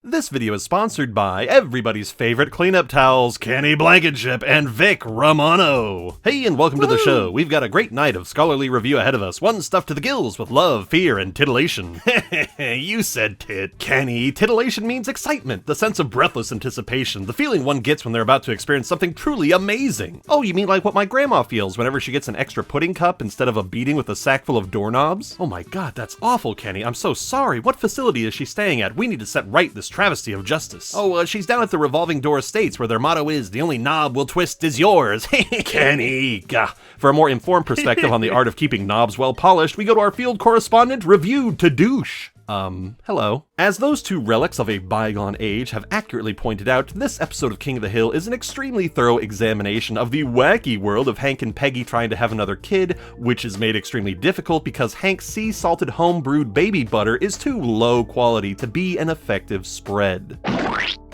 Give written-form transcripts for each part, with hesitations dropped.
This video is sponsored by everybody's favorite cleanup towels, Kenny Blankenship and Vic Ramano. Hey, and welcome to the show. We've got a great night of scholarly review ahead of us, one stuffed to the gills with love, fear, and titillation. You said tit. Kenny, titillation means excitement, the sense of breathless anticipation, the feeling one gets when they're about to experience something truly amazing. Oh, you mean like what my grandma feels whenever she gets an extra pudding cup instead of a beating with a sack full of doorknobs? Oh my god, that's awful, Kenny. I'm so sorry. What facility is she staying at? We need to set right this travesty of justice. Oh, she's down at the Revolving Door Estates, where their motto is, the only knob we'll twist is yours. Kenny. Gah. For a more informed perspective on the art of keeping knobs well polished, we go to our field correspondent, Reviewed to Douche. Hello. As those two relics of a bygone age have accurately pointed out, this episode of King of the Hill is an extremely thorough examination of the wacky world of Hank and Peggy trying to have another kid, which is made extremely difficult because Hank's sea-salted home-brewed baby butter is too low quality to be an effective spread.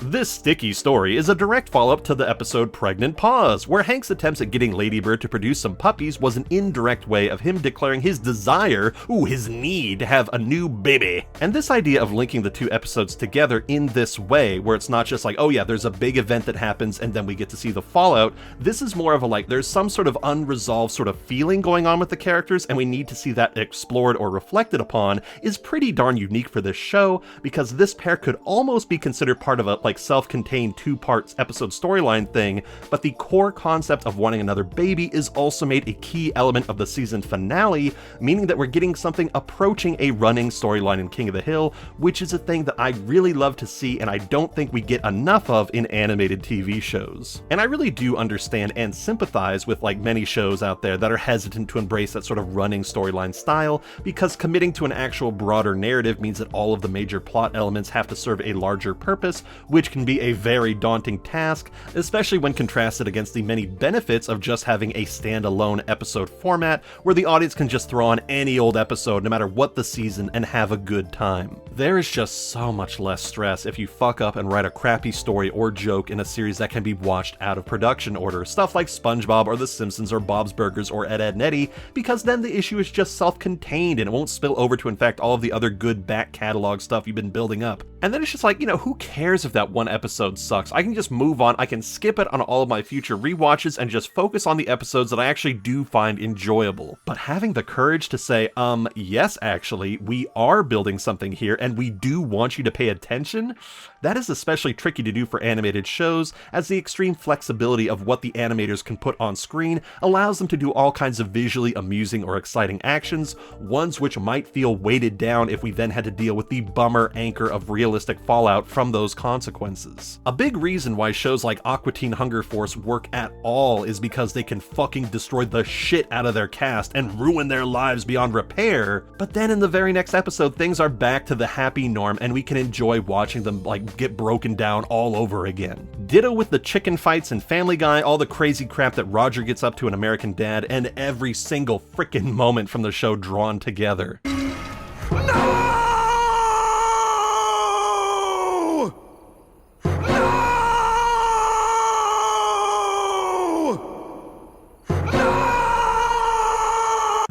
This sticky story is a direct follow-up to the episode Pregnant Pause, where Hank's attempts at getting Ladybird to produce some puppies was an indirect way of him declaring his desire, his need, to have a new baby. And this idea of linking the two episodes together in this way, where it's not just like, oh yeah, there's a big event that happens and then we get to see the fallout, this is more of a like, there's some sort of unresolved sort of feeling going on with the characters and we need to see that explored or reflected upon, is pretty darn unique for this show, because this pair could almost be considered part of a like self-contained two-part episode storyline thing, but the core concept of wanting another baby is also made a key element of the season finale, meaning that we're getting something approaching a running storyline in King of the Hill, which is a thing that I really love to see and I don't think we get enough of in animated TV shows. And I really do understand and sympathize with like many shows out there that are hesitant to embrace that sort of running storyline style, because committing to an actual broader narrative means that all of the major plot elements have to serve a larger purpose, which can be a very daunting task, especially when contrasted against the many benefits of just having a standalone episode format where the audience can just throw on any old episode no matter what the season and have a good time. There is just so much less stress if you fuck up and write a crappy story or joke in a series that can be watched out of production order, stuff like SpongeBob or The Simpsons or Bob's Burgers or Ed, Edd n Eddy, because then the issue is just self-contained and it won't spill over to infect all of the other good back catalog stuff you've been building up. And then it's just like, who cares if that one episode sucks? I can just move on, I can skip it on all of my future rewatches and just focus on the episodes that I actually do find enjoyable. But having the courage to say, yes, actually, we are building something here and we do want you to pay attention, that is especially tricky to do for animated shows, as the extreme flexibility of what the animators can put on screen allows them to do all kinds of visually amusing or exciting actions, ones which might feel weighted down if we then had to deal with the bummer anchor of realistic fallout from those consequences. A big reason why shows like Aqua Teen Hunger Force work at all is because they can fucking destroy the shit out of their cast and ruin their lives beyond repair, but then in the very next episode things are back to the happy norm and we can enjoy watching them like get broken down all over again. Ditto with the chicken fights in Family Guy, all the crazy crap that Roger gets up to in American Dad, and every single frickin' moment from the show drawn together. No!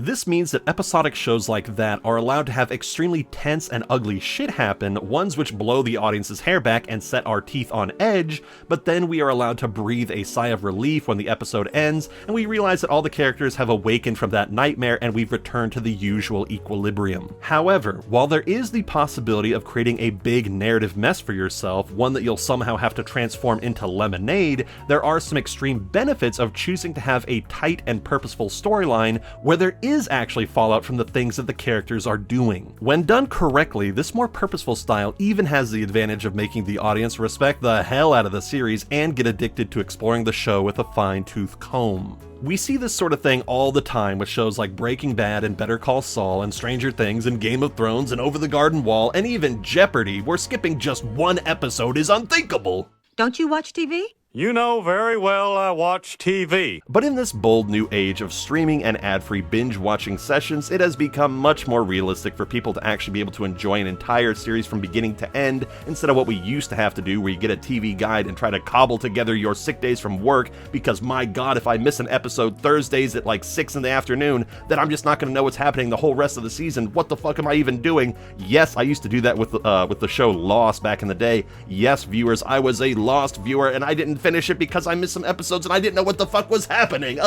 This means that episodic shows like that are allowed to have extremely tense and ugly shit happen, ones which blow the audience's hair back and set our teeth on edge, but then we are allowed to breathe a sigh of relief when the episode ends, and we realize that all the characters have awakened from that nightmare and we've returned to the usual equilibrium. However, while there is the possibility of creating a big narrative mess for yourself, one that you'll somehow have to transform into lemonade, there are some extreme benefits of choosing to have a tight and purposeful storyline where there is actually fallout from the things that the characters are doing. When done correctly, this more purposeful style even has the advantage of making the audience respect the hell out of the series and get addicted to exploring the show with a fine-tooth comb. We see this sort of thing all the time with shows like Breaking Bad and Better Call Saul and Stranger Things and Game of Thrones and Over the Garden Wall and even Jeopardy, where skipping just one episode is unthinkable. Don't you watch TV? You know very well I watch TV. But in this bold new age of streaming and ad-free binge-watching sessions, it has become much more realistic for people to actually be able to enjoy an entire series from beginning to end, instead of what we used to have to do where you get a TV guide and try to cobble together your sick days from work, because my god, if I miss an episode Thursdays at like 6 in the afternoon, then I'm just not going to know what's happening the whole rest of the season. What the fuck am I even doing? Yes, I used to do that with the show Lost back in the day. Yes, viewers, I was a Lost viewer, and I didn't finish it because I missed some episodes and I didn't know what the fuck was happening.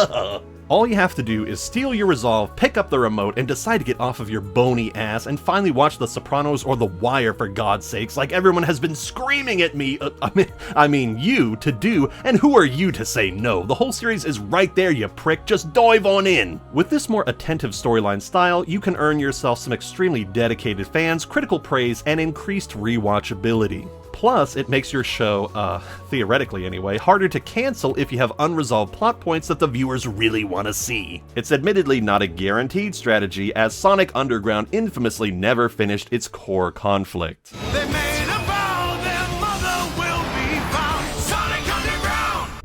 All you have to do is steel your resolve, pick up the remote, and decide to get off of your bony ass and finally watch The Sopranos or The Wire, for God's sakes, like everyone has been screaming at me, I mean you, to do, and who are you to say no? The whole series is right there, you prick, just dive on in! With this more attentive storyline style, you can earn yourself some extremely dedicated fans, critical praise, and increased rewatchability. Plus, it makes your show, theoretically anyway, harder to cancel if you have unresolved plot points that the viewers really want to see. It's admittedly not a guaranteed strategy, as Sonic Underground infamously never finished its core conflict. They made a vow their mother will be found. Sonic Underground!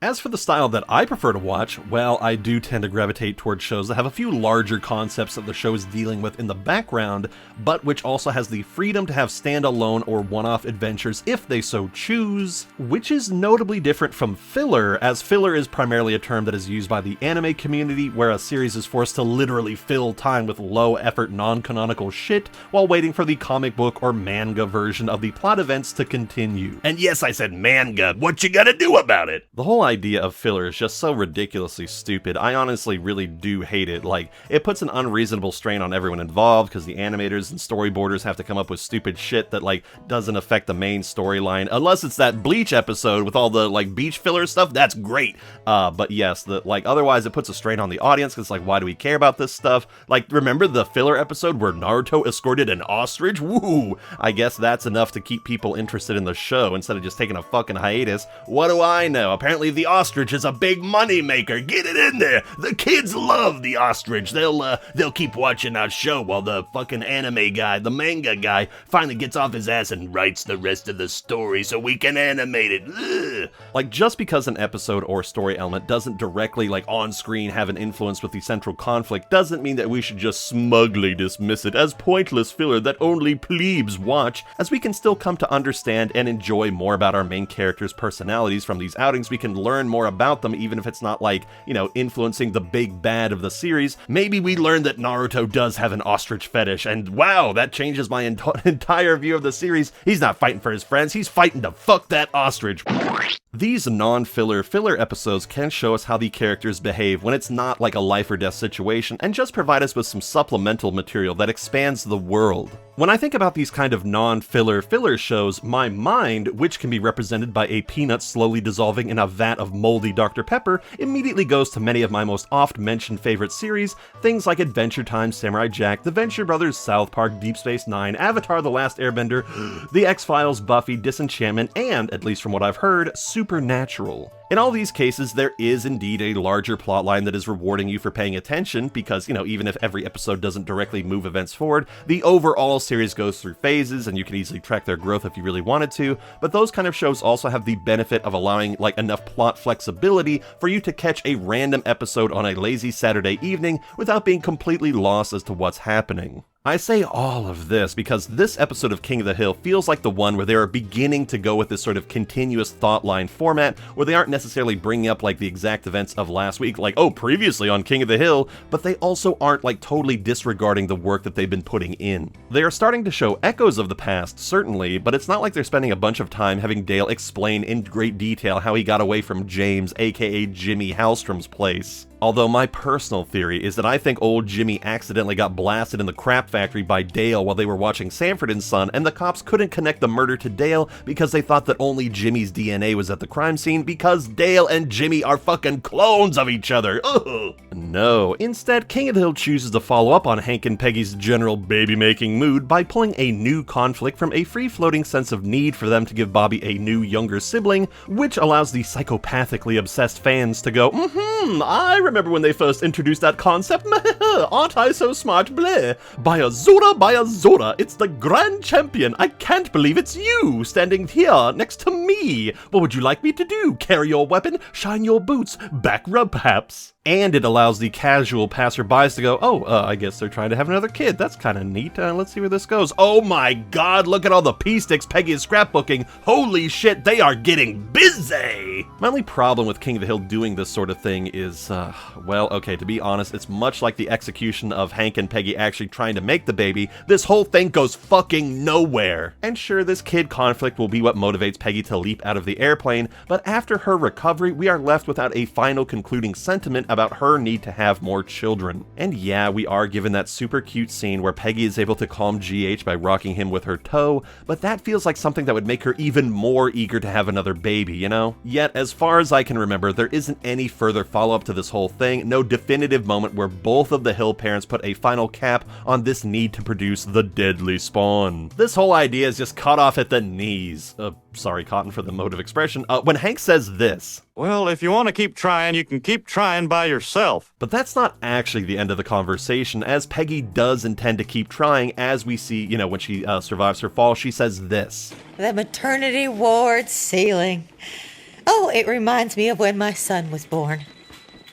As for the style that I prefer to watch, well, I do tend to gravitate towards shows that have a few larger concepts that the show is dealing with in the background, but which also has the freedom to have standalone or one-off adventures if they so choose, which is notably different from filler, as filler is primarily a term that is used by the anime community, where a series is forced to literally fill time with low-effort non-canonical shit while waiting for the comic book or manga version of the plot events to continue. And yes, I said manga, what you gonna do about it? The whole idea of filler is just so ridiculously stupid. I honestly really do hate it. Like, it puts an unreasonable strain on everyone involved because the animators and storyboarders have to come up with stupid shit that, like, doesn't affect the main storyline. Unless it's that Bleach episode with all the, like, beach filler stuff, that's great. But yes, otherwise it puts a strain on the audience because, like, why do we care about this stuff? Like, remember the filler episode where Naruto escorted an ostrich? Woo! I guess that's enough to keep people interested in the show instead of just taking a fucking hiatus. What do I know? Apparently the ostrich is a big money maker. Get it in there. The kids love the ostrich. They'll keep watching our show while the fucking anime guy, the manga guy, finally gets off his ass and writes the rest of the story so we can animate it. Ugh. Like, just because an episode or story element doesn't directly, like, on screen have an influence with the central conflict doesn't mean that we should just smugly dismiss it as pointless filler that only plebes watch, as we can still come to understand and enjoy more about our main characters' personalities from these outings. We can learn more about them, even if it's not, like, you know, influencing the big bad of the series. Maybe we learn that Naruto does have an ostrich fetish, and wow, that changes my entire view of the series. He's not fighting for his friends, he's fighting to fuck that ostrich. These non-filler filler episodes can show us how the characters behave when it's not like a life or death situation, and just provide us with some supplemental material that expands the world. When I think about these kind of non-filler filler shows, my mind, which can be represented by a peanut slowly dissolving in a vat of moldy Dr. Pepper, immediately goes to many of my most oft-mentioned favorite series, things like Adventure Time, Samurai Jack, The Venture Brothers, South Park, Deep Space Nine, Avatar: The Last Airbender, The X-Files, Buffy, Disenchantment, and, at least from what I've heard, Supernatural. In all these cases, there is indeed a larger plotline that is rewarding you for paying attention, because, you know, even if every episode doesn't directly move events forward, the overall series goes through phases, and you can easily track their growth if you really wanted to, but those kind of shows also have the benefit of allowing, like, enough plot flexibility for you to catch a random episode on a lazy Saturday evening without being completely lost as to what's happening. I say all of this because this episode of King of the Hill feels like the one where they are beginning to go with this sort of continuous thought line format, where they aren't necessarily bringing up, like, the exact events of last week, like, oh, previously on King of the Hill, but they also aren't, like, totally disregarding the work that they've been putting in. They are starting to show echoes of the past, certainly, but it's not like they're spending a bunch of time having Dale explain in great detail how he got away from James, aka Jimmy Hallstrom's place. Although my personal theory is that I think old Jimmy accidentally got blasted in the crap factory by Dale while they were watching Sanford and Son, and the cops couldn't connect the murder to Dale because they thought that only Jimmy's DNA was at the crime scene, because Dale and Jimmy are fucking clones of each other. Ugh. No, instead, King of the Hill chooses to follow up on Hank and Peggy's general baby-making mood by pulling a new conflict from a free-floating sense of need for them to give Bobby a new younger sibling, which allows the psychopathically obsessed fans to go, I remember when they first introduced that concept. Aren't I so smart, bleh? By a Zora, it's the grand champion. I can't believe it's you, standing here next to me. What would you like me to do? Carry your weapon? Shine your boots? Back rub, perhaps? And it allows the casual passerbys to go, I guess they're trying to have another kid. That's kind of neat. Let's see where this goes. Oh my god, look at all the pee sticks Peggy is scrapbooking. Holy shit, they are getting busy! My only problem with King of the Hill doing this sort of thing is, well, okay, to be honest, it's much like the execution of Hank and Peggy actually trying to make the baby. This whole thing goes fucking nowhere. And sure, this kid conflict will be what motivates Peggy to leap out of the airplane, but after her recovery, we are left without a final concluding sentiment about her need to have more children. And yeah, we are given that super cute scene where Peggy is able to calm GH by rocking him with her toe, but that feels like something that would make her even more eager to have another baby, you know? Yet, as far as I can remember, there isn't any further follow-up to this whole thing, no definitive moment where both of the Hill parents put a final cap on this need to produce the deadly spawn. This whole idea is just cut off at the knees. Sorry, Cotton, for the mode of expression. When Hank says this, Well, if you want to keep trying, you can keep trying by yourself. but that's not actually the end of the conversation, as Peggy does intend to keep trying, as we see, when she survives her fall, she says this. The maternity ward ceiling. Oh, it reminds me of when my son was born.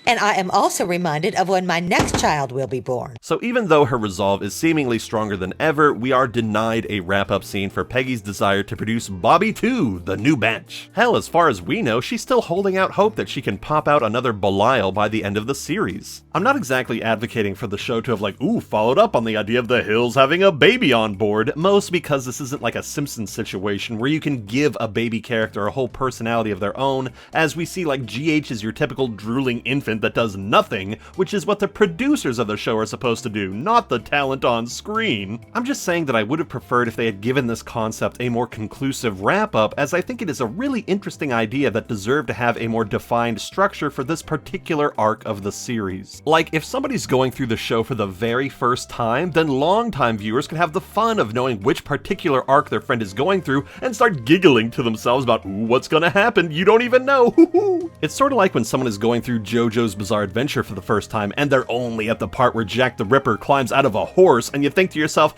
And I am also reminded of when my next child will be born. So even though her resolve is seemingly stronger than ever, we are denied a wrap-up scene for Peggy's desire to produce Bobby 2, the new bench. Hell, as far as we know, she's still holding out hope that she can pop out another Belial by the end of the series. I'm not exactly advocating for the show to have followed up on the idea of the Hills having a baby on board, most because this isn't like a Simpsons situation where you can give a baby character a whole personality of their own, as we see GH is your typical drooling infant that does nothing, which is what the producers of the show are supposed to do, not the talent on screen. I'm just saying that I would have preferred if they had given this concept a more conclusive wrap-up, as I think it is a really interesting idea that deserved to have a more defined structure for this particular arc of the series. Like, if somebody's going through the show for the very first time, then longtime viewers can have the fun of knowing which particular arc their friend is going through and start giggling to themselves about, ooh, what's gonna happen? You don't even know, hoo-hoo! It's sort of like when someone is going through JoJo's Bizarre Adventure for the first time, and they're only at the part where Jack the Ripper climbs out of a horse, and you think to yourself,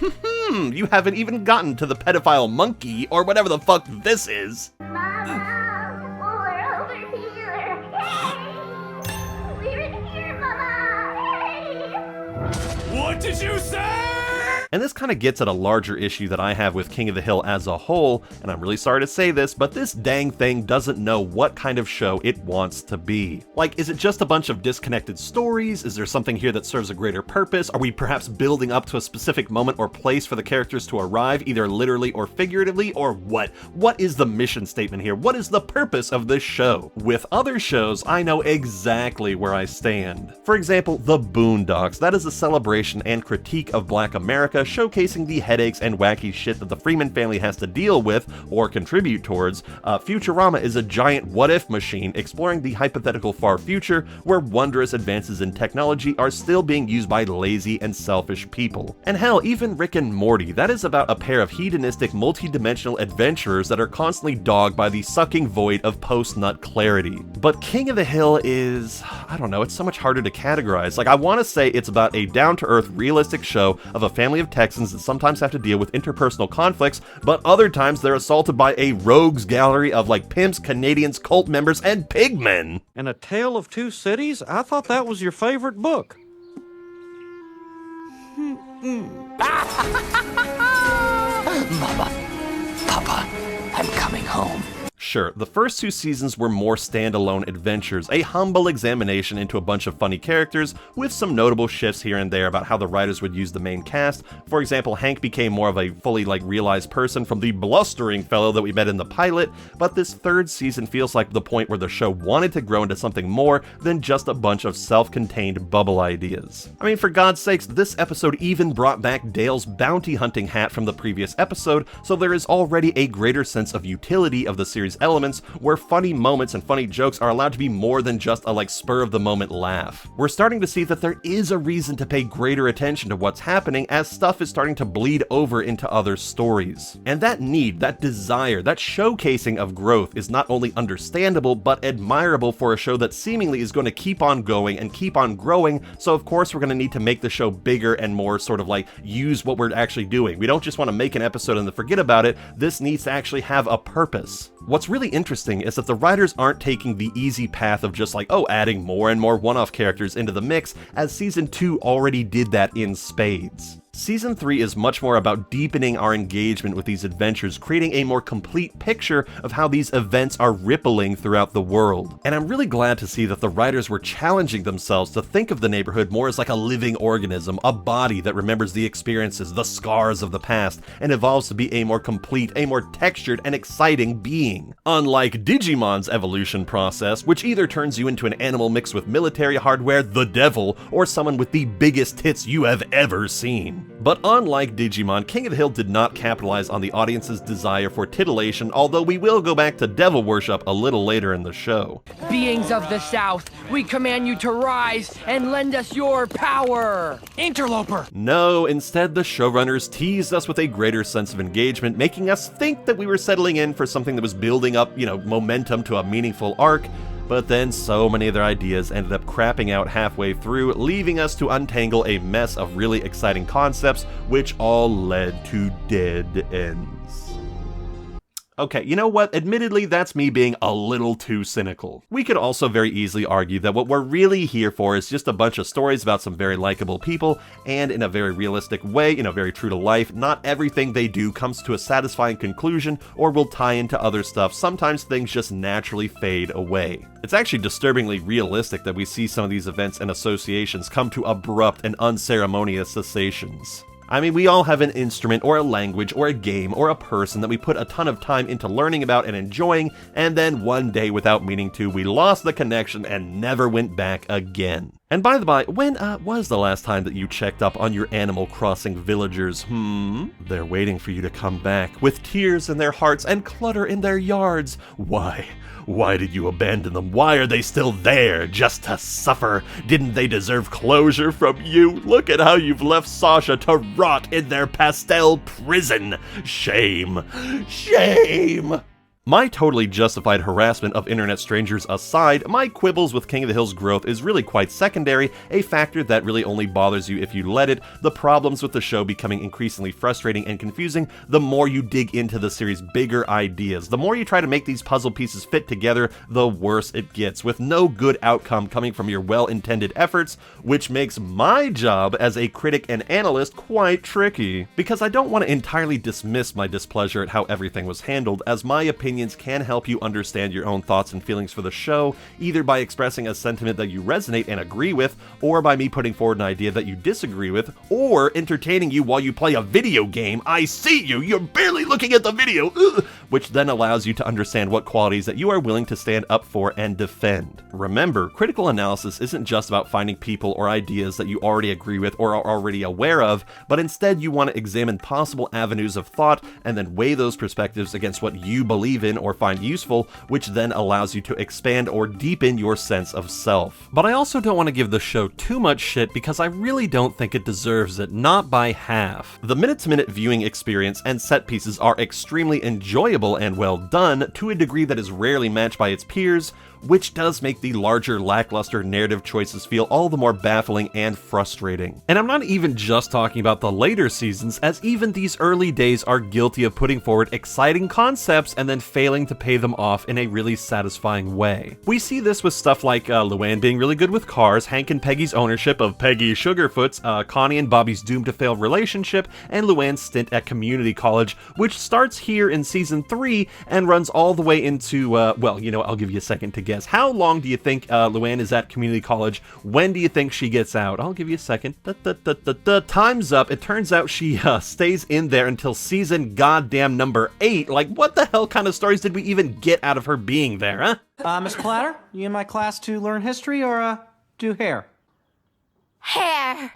you haven't even gotten to the pedophile monkey, or whatever the fuck this is. Mama, we're over here. Hey, we're in here, Mama. Hey. What did you say? And this kind of gets at a larger issue that I have with King of the Hill as a whole, and I'm really sorry to say this, but this dang thing doesn't know what kind of show it wants to be. Like, is it just a bunch of disconnected stories? Is there something here that serves a greater purpose? Are we perhaps building up to a specific moment or place for the characters to arrive, either literally or figuratively, or what? What is the mission statement here? What is the purpose of this show? With other shows, I know exactly where I stand. For example, The Boondocks. That is a celebration and critique of Black America, showcasing the headaches and wacky shit that the Freeman family has to deal with or contribute towards. Futurama is a giant what-if machine exploring the hypothetical far future where wondrous advances in technology are still being used by lazy and selfish people. And hell, even Rick and Morty, that is about a pair of hedonistic multi-dimensional adventurers that are constantly dogged by the sucking void of post-nut clarity. But King of the Hill is, I don't know, it's so much harder to categorize. Like, I want to say it's about a down-to-earth, realistic show of a family of Texans that sometimes have to deal with interpersonal conflicts, but other times they're assaulted by a rogues gallery of pimps, Canadians, cult members, and pigmen. And A Tale of Two Cities? I thought that was your favorite book. Mama, Papa, I'm coming home. Sure, the first two seasons were more standalone adventures, a humble examination into a bunch of funny characters, with some notable shifts here and there about how the writers would use the main cast. For example, Hank became more of a fully realized person from the blustering fellow that we met in the pilot, but this third season feels like the point where the show wanted to grow into something more than just a bunch of self-contained bubble ideas. I mean, for God's sakes, this episode even brought back Dale's bounty hunting hat from the previous episode, so there is already a greater sense of utility of the series series elements, where funny moments and funny jokes are allowed to be more than just a spur-of-the-moment laugh. We're starting to see that there is a reason to pay greater attention to what's happening as stuff is starting to bleed over into other stories. And that need, that desire, that showcasing of growth is not only understandable, but admirable for a show that seemingly is going to keep on going and keep on growing, so of course we're going to need to make the show bigger and more sort of use what we're actually doing. We don't just want to make an episode and then forget about it. This needs to actually have a purpose. What's really interesting is that the writers aren't taking the easy path of just adding more and more one-off characters into the mix, as Season 2 already did that in spades. Season 3 is much more about deepening our engagement with these adventures, creating a more complete picture of how these events are rippling throughout the world. And I'm really glad to see that the writers were challenging themselves to think of the neighborhood more as a living organism, a body that remembers the experiences, the scars of the past, and evolves to be a more complete, a more textured, and exciting being. Unlike Digimon's evolution process, which either turns you into an animal mixed with military hardware, the devil, or someone with the biggest tits you have ever seen. But unlike Digimon, King of the Hill did not capitalize on the audience's desire for titillation, although we will go back to devil worship a little later in the show. Beings of the South, we command you to rise and lend us your power! Interloper! No, instead the showrunners teased us with a greater sense of engagement, making us think that we were settling in for something that was building up, momentum to a meaningful arc. But then so many of their ideas ended up crapping out halfway through, leaving us to untangle a mess of really exciting concepts, which all led to dead ends. Okay, you know what? Admittedly, that's me being a little too cynical. We could also very easily argue that what we're really here for is just a bunch of stories about some very likable people, and in a very realistic way, very true to life, not everything they do comes to a satisfying conclusion or will tie into other stuff. Sometimes things just naturally fade away. It's actually disturbingly realistic that we see some of these events and associations come to abrupt and unceremonious cessations. I mean, we all have an instrument or a language or a game or a person that we put a ton of time into learning about and enjoying, and then one day, without meaning to, we lost the connection and never went back again. And by the by, when was the last time that you checked up on your Animal Crossing villagers? They're waiting for you to come back, with tears in their hearts and clutter in their yards. Why? Why did you abandon them? Why are they still there? Just to suffer? Didn't they deserve closure from you? Look at how you've left Sasha to rot in their pastel prison. Shame. Shame. My totally justified harassment of internet strangers aside, my quibbles with King of the Hill's growth is really quite secondary, a factor that really only bothers you if you let it. The problems with the show becoming increasingly frustrating and confusing the more you dig into the series' bigger ideas. The more you try to make these puzzle pieces fit together, the worse it gets, with no good outcome coming from your well-intended efforts, which makes my job as a critic and analyst quite tricky. Because I don't want to entirely dismiss my displeasure at how everything was handled, as my opinions can help you understand your own thoughts and feelings for the show, either by expressing a sentiment that you resonate and agree with, or by me putting forward an idea that you disagree with, or entertaining you while you play a video game. I see you, you're barely looking at the video, which then allows you to understand what qualities that you are willing to stand up for and defend. Remember, critical analysis isn't just about finding people or ideas that you already agree with or are already aware of, but instead you want to examine possible avenues of thought and then weigh those perspectives against what you believe in or find useful, which then allows you to expand or deepen your sense of self. But I also don't want to give the show too much shit because I really don't think it deserves it, not by half. The minute-to-minute viewing experience and set pieces are extremely enjoyable and well done, to a degree that is rarely matched by its peers, which does make the larger, lackluster narrative choices feel all the more baffling and frustrating. And I'm not even just talking about the later seasons, as even these early days are guilty of putting forward exciting concepts and then failing to pay them off in a really satisfying way. We see this with stuff like Luann being really good with cars, Hank and Peggy's ownership of Peggy Sugarfoot's, Connie and Bobby's doomed-to-fail relationship, and Luann's stint at community college, which starts here in Season 3 and runs all the way into, I'll give you a second to guess. How long do you think Luann is at community college? When do you think she gets out? I'll give you a second. Time's up. It turns out she stays in there until season goddamn number 8. Like, what the hell kind of stories did we even get out of her being there, huh? Miss Platter, you in my class to learn history or, do hair? Hair.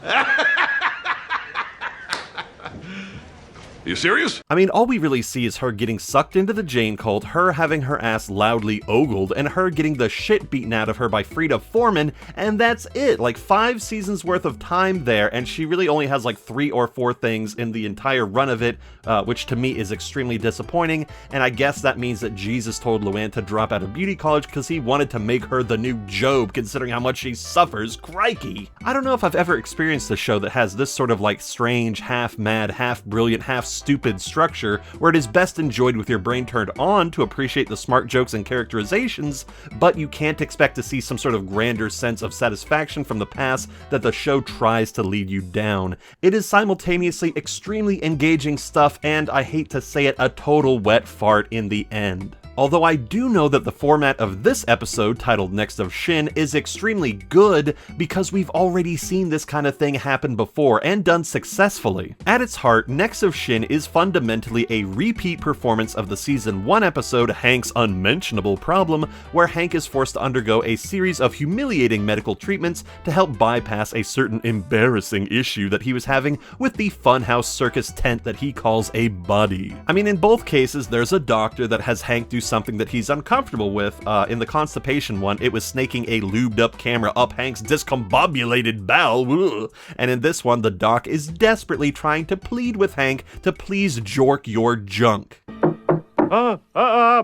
You serious? I mean, all we really see is her getting sucked into the Jane cult, her having her ass loudly ogled, and her getting the shit beaten out of her by Frida Foreman, and that's it. Like 5 seasons worth of time there, and she really only has like 3 or 4 things in the entire run of it, which to me is extremely disappointing, and I guess that means that Jesus told Luann to drop out of beauty college because he wanted to make her the new Job, considering how much she suffers. Crikey! I don't know if I've ever experienced a show that has this sort of like strange, half mad, half brilliant, half stupid structure where it is best enjoyed with your brain turned on to appreciate the smart jokes and characterizations, but you can't expect to see some sort of grander sense of satisfaction from the past that the show tries to lead you down. It is simultaneously extremely engaging stuff and, I hate to say it, a total wet fart in the end. Although I do know that the format of this episode, titled Next of Shin, is extremely good because we've already seen this kind of thing happen before and done successfully. At its heart, Next of Shin is fundamentally a repeat performance of the Season 1 episode Hank's Unmentionable Problem, where Hank is forced to undergo a series of humiliating medical treatments to help bypass a certain embarrassing issue that he was having with the funhouse circus tent that he calls a body. I mean, in both cases, there's a doctor that has Hank do something that he's uncomfortable with. In the constipation one, it was snaking a lubed up camera up Hank's discombobulated bowel, and in this one, the doc is desperately trying to plead with Hank to please jork your junk.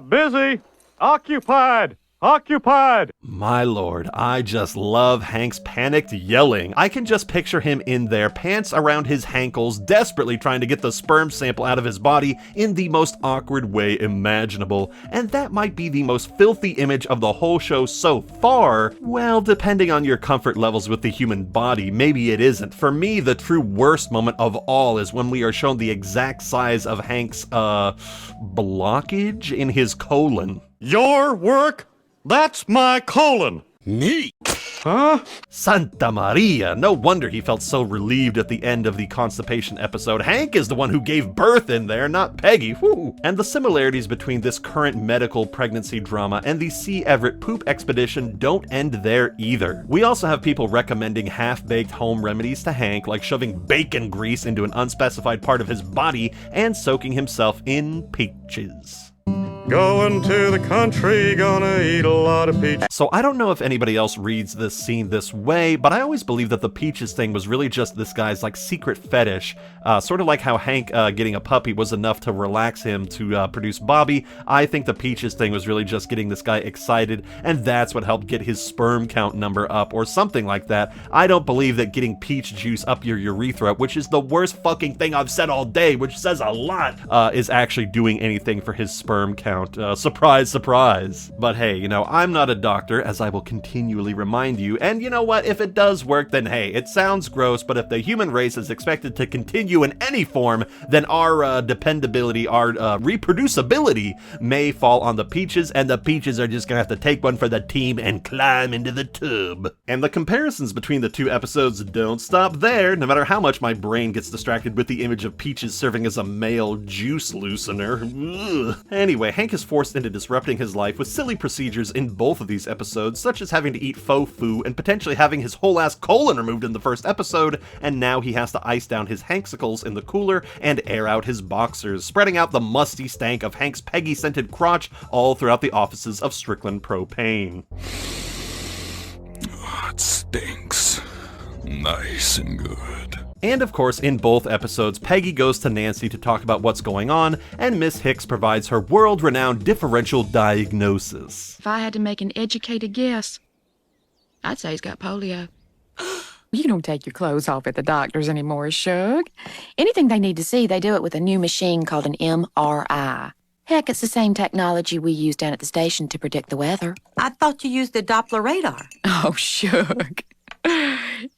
Busy. Occupied. Occupied! My lord, I just love Hank's panicked yelling. I can just picture him in there, pants around his hankles, desperately trying to get the sperm sample out of his body in the most awkward way imaginable. And that might be the most filthy image of the whole show so far. Well, depending on your comfort levels with the human body, maybe it isn't. For me, the true worst moment of all is when we are shown the exact size of Hank's, blockage in his colon. Your work? That's my colon. Neat. Huh? Santa Maria, no wonder he felt so relieved at the end of the constipation episode. Hank is the one who gave birth in there, not Peggy. Whew. And the similarities between this current medical pregnancy drama and the C. Everett poop expedition don't end there either. We also have people recommending half-baked home remedies to Hank, like shoving bacon grease into an unspecified part of his body and soaking himself in peaches. Going to the country, gonna eat a lot of peaches. So I don't know if anybody else reads this scene this way, but I always believe that the peaches thing was really just this guy's like secret fetish. Sort of like how Hank getting a puppy was enough to relax him to produce Bobby. I think the peaches thing was really just getting this guy excited, and that's what helped get his sperm count number up or something like that. I don't believe that getting peach juice up your urethra, which is the worst fucking thing I've said all day, which says a lot, is actually doing anything for his sperm count. Surprise, surprise. But hey, you know, I'm not a doctor, as I will continually remind you, and you know what, if it does work, then hey, it sounds gross, but if the human race is expected to continue in any form, then our dependability, our reproducibility may fall on the peaches, and the peaches are just gonna have to take one for the team and climb into the tub. And the comparisons between the two episodes don't stop there, no matter how much my brain gets distracted with the image of peaches serving as a male juice loosener. Ugh. Anyway, Hank is forced into disrupting his life with silly procedures in both of these episodes, such as having to eat faux foo and potentially having his whole ass colon removed in the first episode, and now he has to ice down his Hanksicles in the cooler and air out his boxers, spreading out the musty stank of Hank's Peggy-scented crotch all throughout the offices of Strickland Propane. Oh, it stinks. Nice and good. And of course, in both episodes, Peggy goes to Nancy to talk about what's going on, and Miss Hicks provides her world-renowned differential diagnosis. If I had to make an educated guess, I'd say he's got polio. You don't take your clothes off at the doctor's anymore, Shug. Anything they need to see, they do it with a new machine called an MRI. Heck, it's the same technology we use down at the station to predict the weather. I thought you used the Doppler radar. Oh, Shug.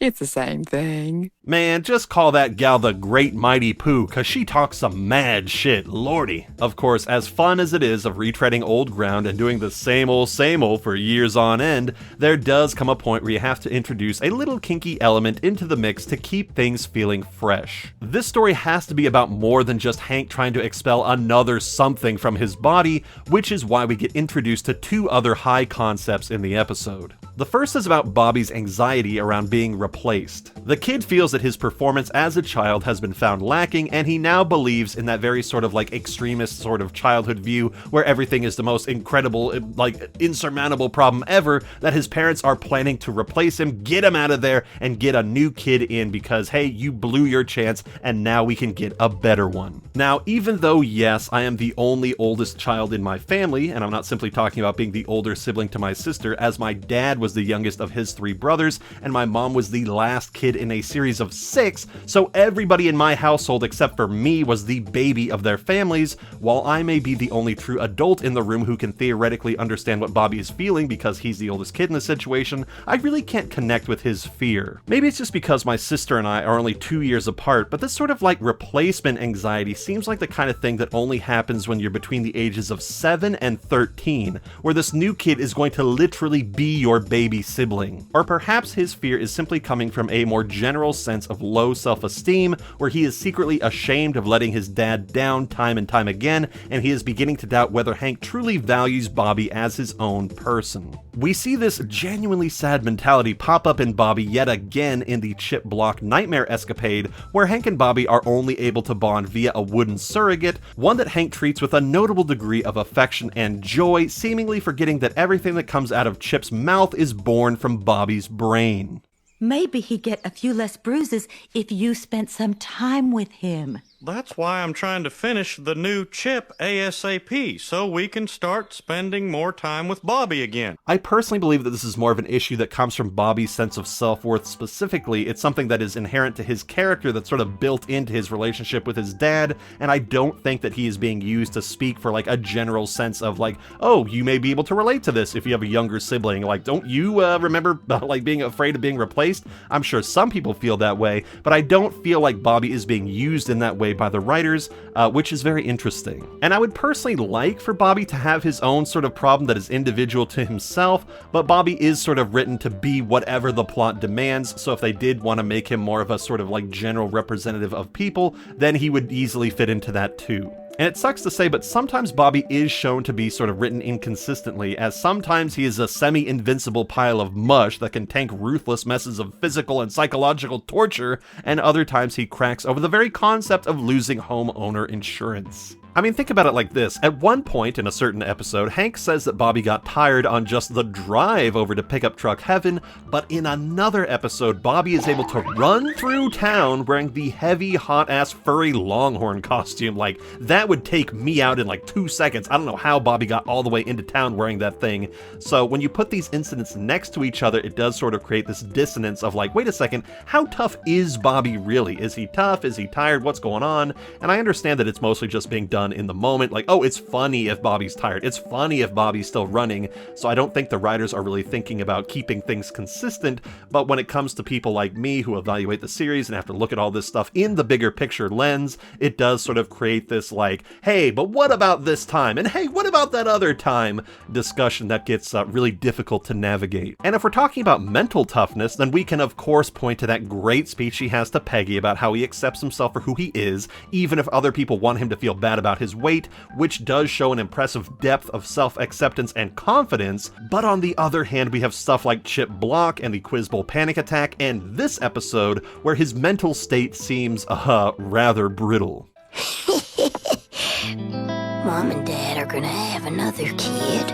It's the same thing. Man, just call that gal the Great Mighty Pooh, cause she talks some mad shit, lordy. Of course, as fun as it is of retreading old ground and doing the same old for years on end, there does come a point where you have to introduce a little kinky element into the mix to keep things feeling fresh. This story has to be about more than just Hank trying to expel another something from his body, which is why we get introduced to two other high concepts in the episode. The first is about Bobby's anxiety around being replaced. The kid feels that his performance as a child has been found lacking, and he now believes in that very sort of like extremist sort of childhood view where everything is the most incredible, like insurmountable problem ever, that his parents are planning to replace him, get him out of there, and get a new kid in because, hey, you blew your chance and now we can get a better one. Now, even though, yes, I am the only oldest child in my family, and I'm not simply talking about being the older sibling to my sister, as my dad was the youngest of his 3 brothers, and my mom was the last kid in a series of 6, so everybody in my household except for me was the baby of their families. While I may be the only true adult in the room who can theoretically understand what Bobby is feeling because he's the oldest kid in the situation, I really can't connect with his fear. Maybe it's just because my sister and I are only 2 years apart, but this sort of like replacement anxiety seems like the kind of thing that only happens when you're between the ages of 7 and 13, where this new kid is going to literally be your baby sibling. Or perhaps his fear is simply coming from a more general sense of low self-esteem, where he is secretly ashamed of letting his dad down time and time again, and he is beginning to doubt whether Hank truly values Bobby as his own person. We see this genuinely sad mentality pop up in Bobby yet again in the chip block nightmare escapade, where Hank and Bobby are only able to bond via a wooden surrogate, one that Hank treats with a notable degree of affection and joy, seemingly forgetting that everything that comes out of Chip's mouth is born from Bobby's brain. Maybe he'd get a few less bruises if you spent some time with him. That's why I'm trying to finish the new chip ASAP, so we can start spending more time with Bobby again. I personally believe that this is more of an issue that comes from Bobby's sense of self-worth specifically. It's something that is inherent to his character that's sort of built into his relationship with his dad, and I don't think that he is being used to speak for like a general sense of like, oh, you may be able to relate to this if you have a younger sibling. Like, don't you remember like being afraid of being replaced? I'm sure some people feel that way, but I don't feel like Bobby is being used in that way by the writers, which is very interesting. And I would personally like for Bobby to have his own sort of problem that is individual to himself, but Bobby is sort of written to be whatever the plot demands, so if they did want to make him more of a sort of like general representative of people, then he would easily fit into that too. And it sucks to say, but sometimes Bobby is shown to be sort of written inconsistently, as sometimes he is a semi-invincible pile of mush that can tank ruthless messes of physical and psychological torture, and other times he cracks over the very concept of losing homeowner insurance. I mean, think about it like this. At one point in a certain episode, Hank says that Bobby got tired on just the drive over to Pickup Truck Heaven, but in another episode, Bobby is able to run through town wearing the heavy, hot-ass, furry Longhorn costume. Like, that would take me out in like 2 seconds. I don't know how Bobby got all the way into town wearing that thing. So when you put these incidents next to each other, it does sort of create this dissonance of like, wait a second, how tough is Bobby really? Is he tough? Is he tired? What's going on? And I understand that it's mostly just being done in the moment, like, oh, it's funny if Bobby's tired, it's funny if Bobby's still running, so I don't think the writers are really thinking about keeping things consistent. But when it comes to people like me who evaluate the series and have to look at all this stuff in the bigger picture lens, it does sort of create this like, hey, but what about this time? And hey, what about that other time? Discussion that gets really difficult to navigate. And if we're talking about mental toughness, then we can of course point to that great speech he has to Peggy about how he accepts himself for who he is, even if other people want him to feel bad about his weight, which does show an impressive depth of self-acceptance and confidence. But on the other hand, we have stuff like Chip Block and the Quiz Bowl panic attack, and this episode where his mental state seems rather brittle. Mom and Dad are gonna have another kid.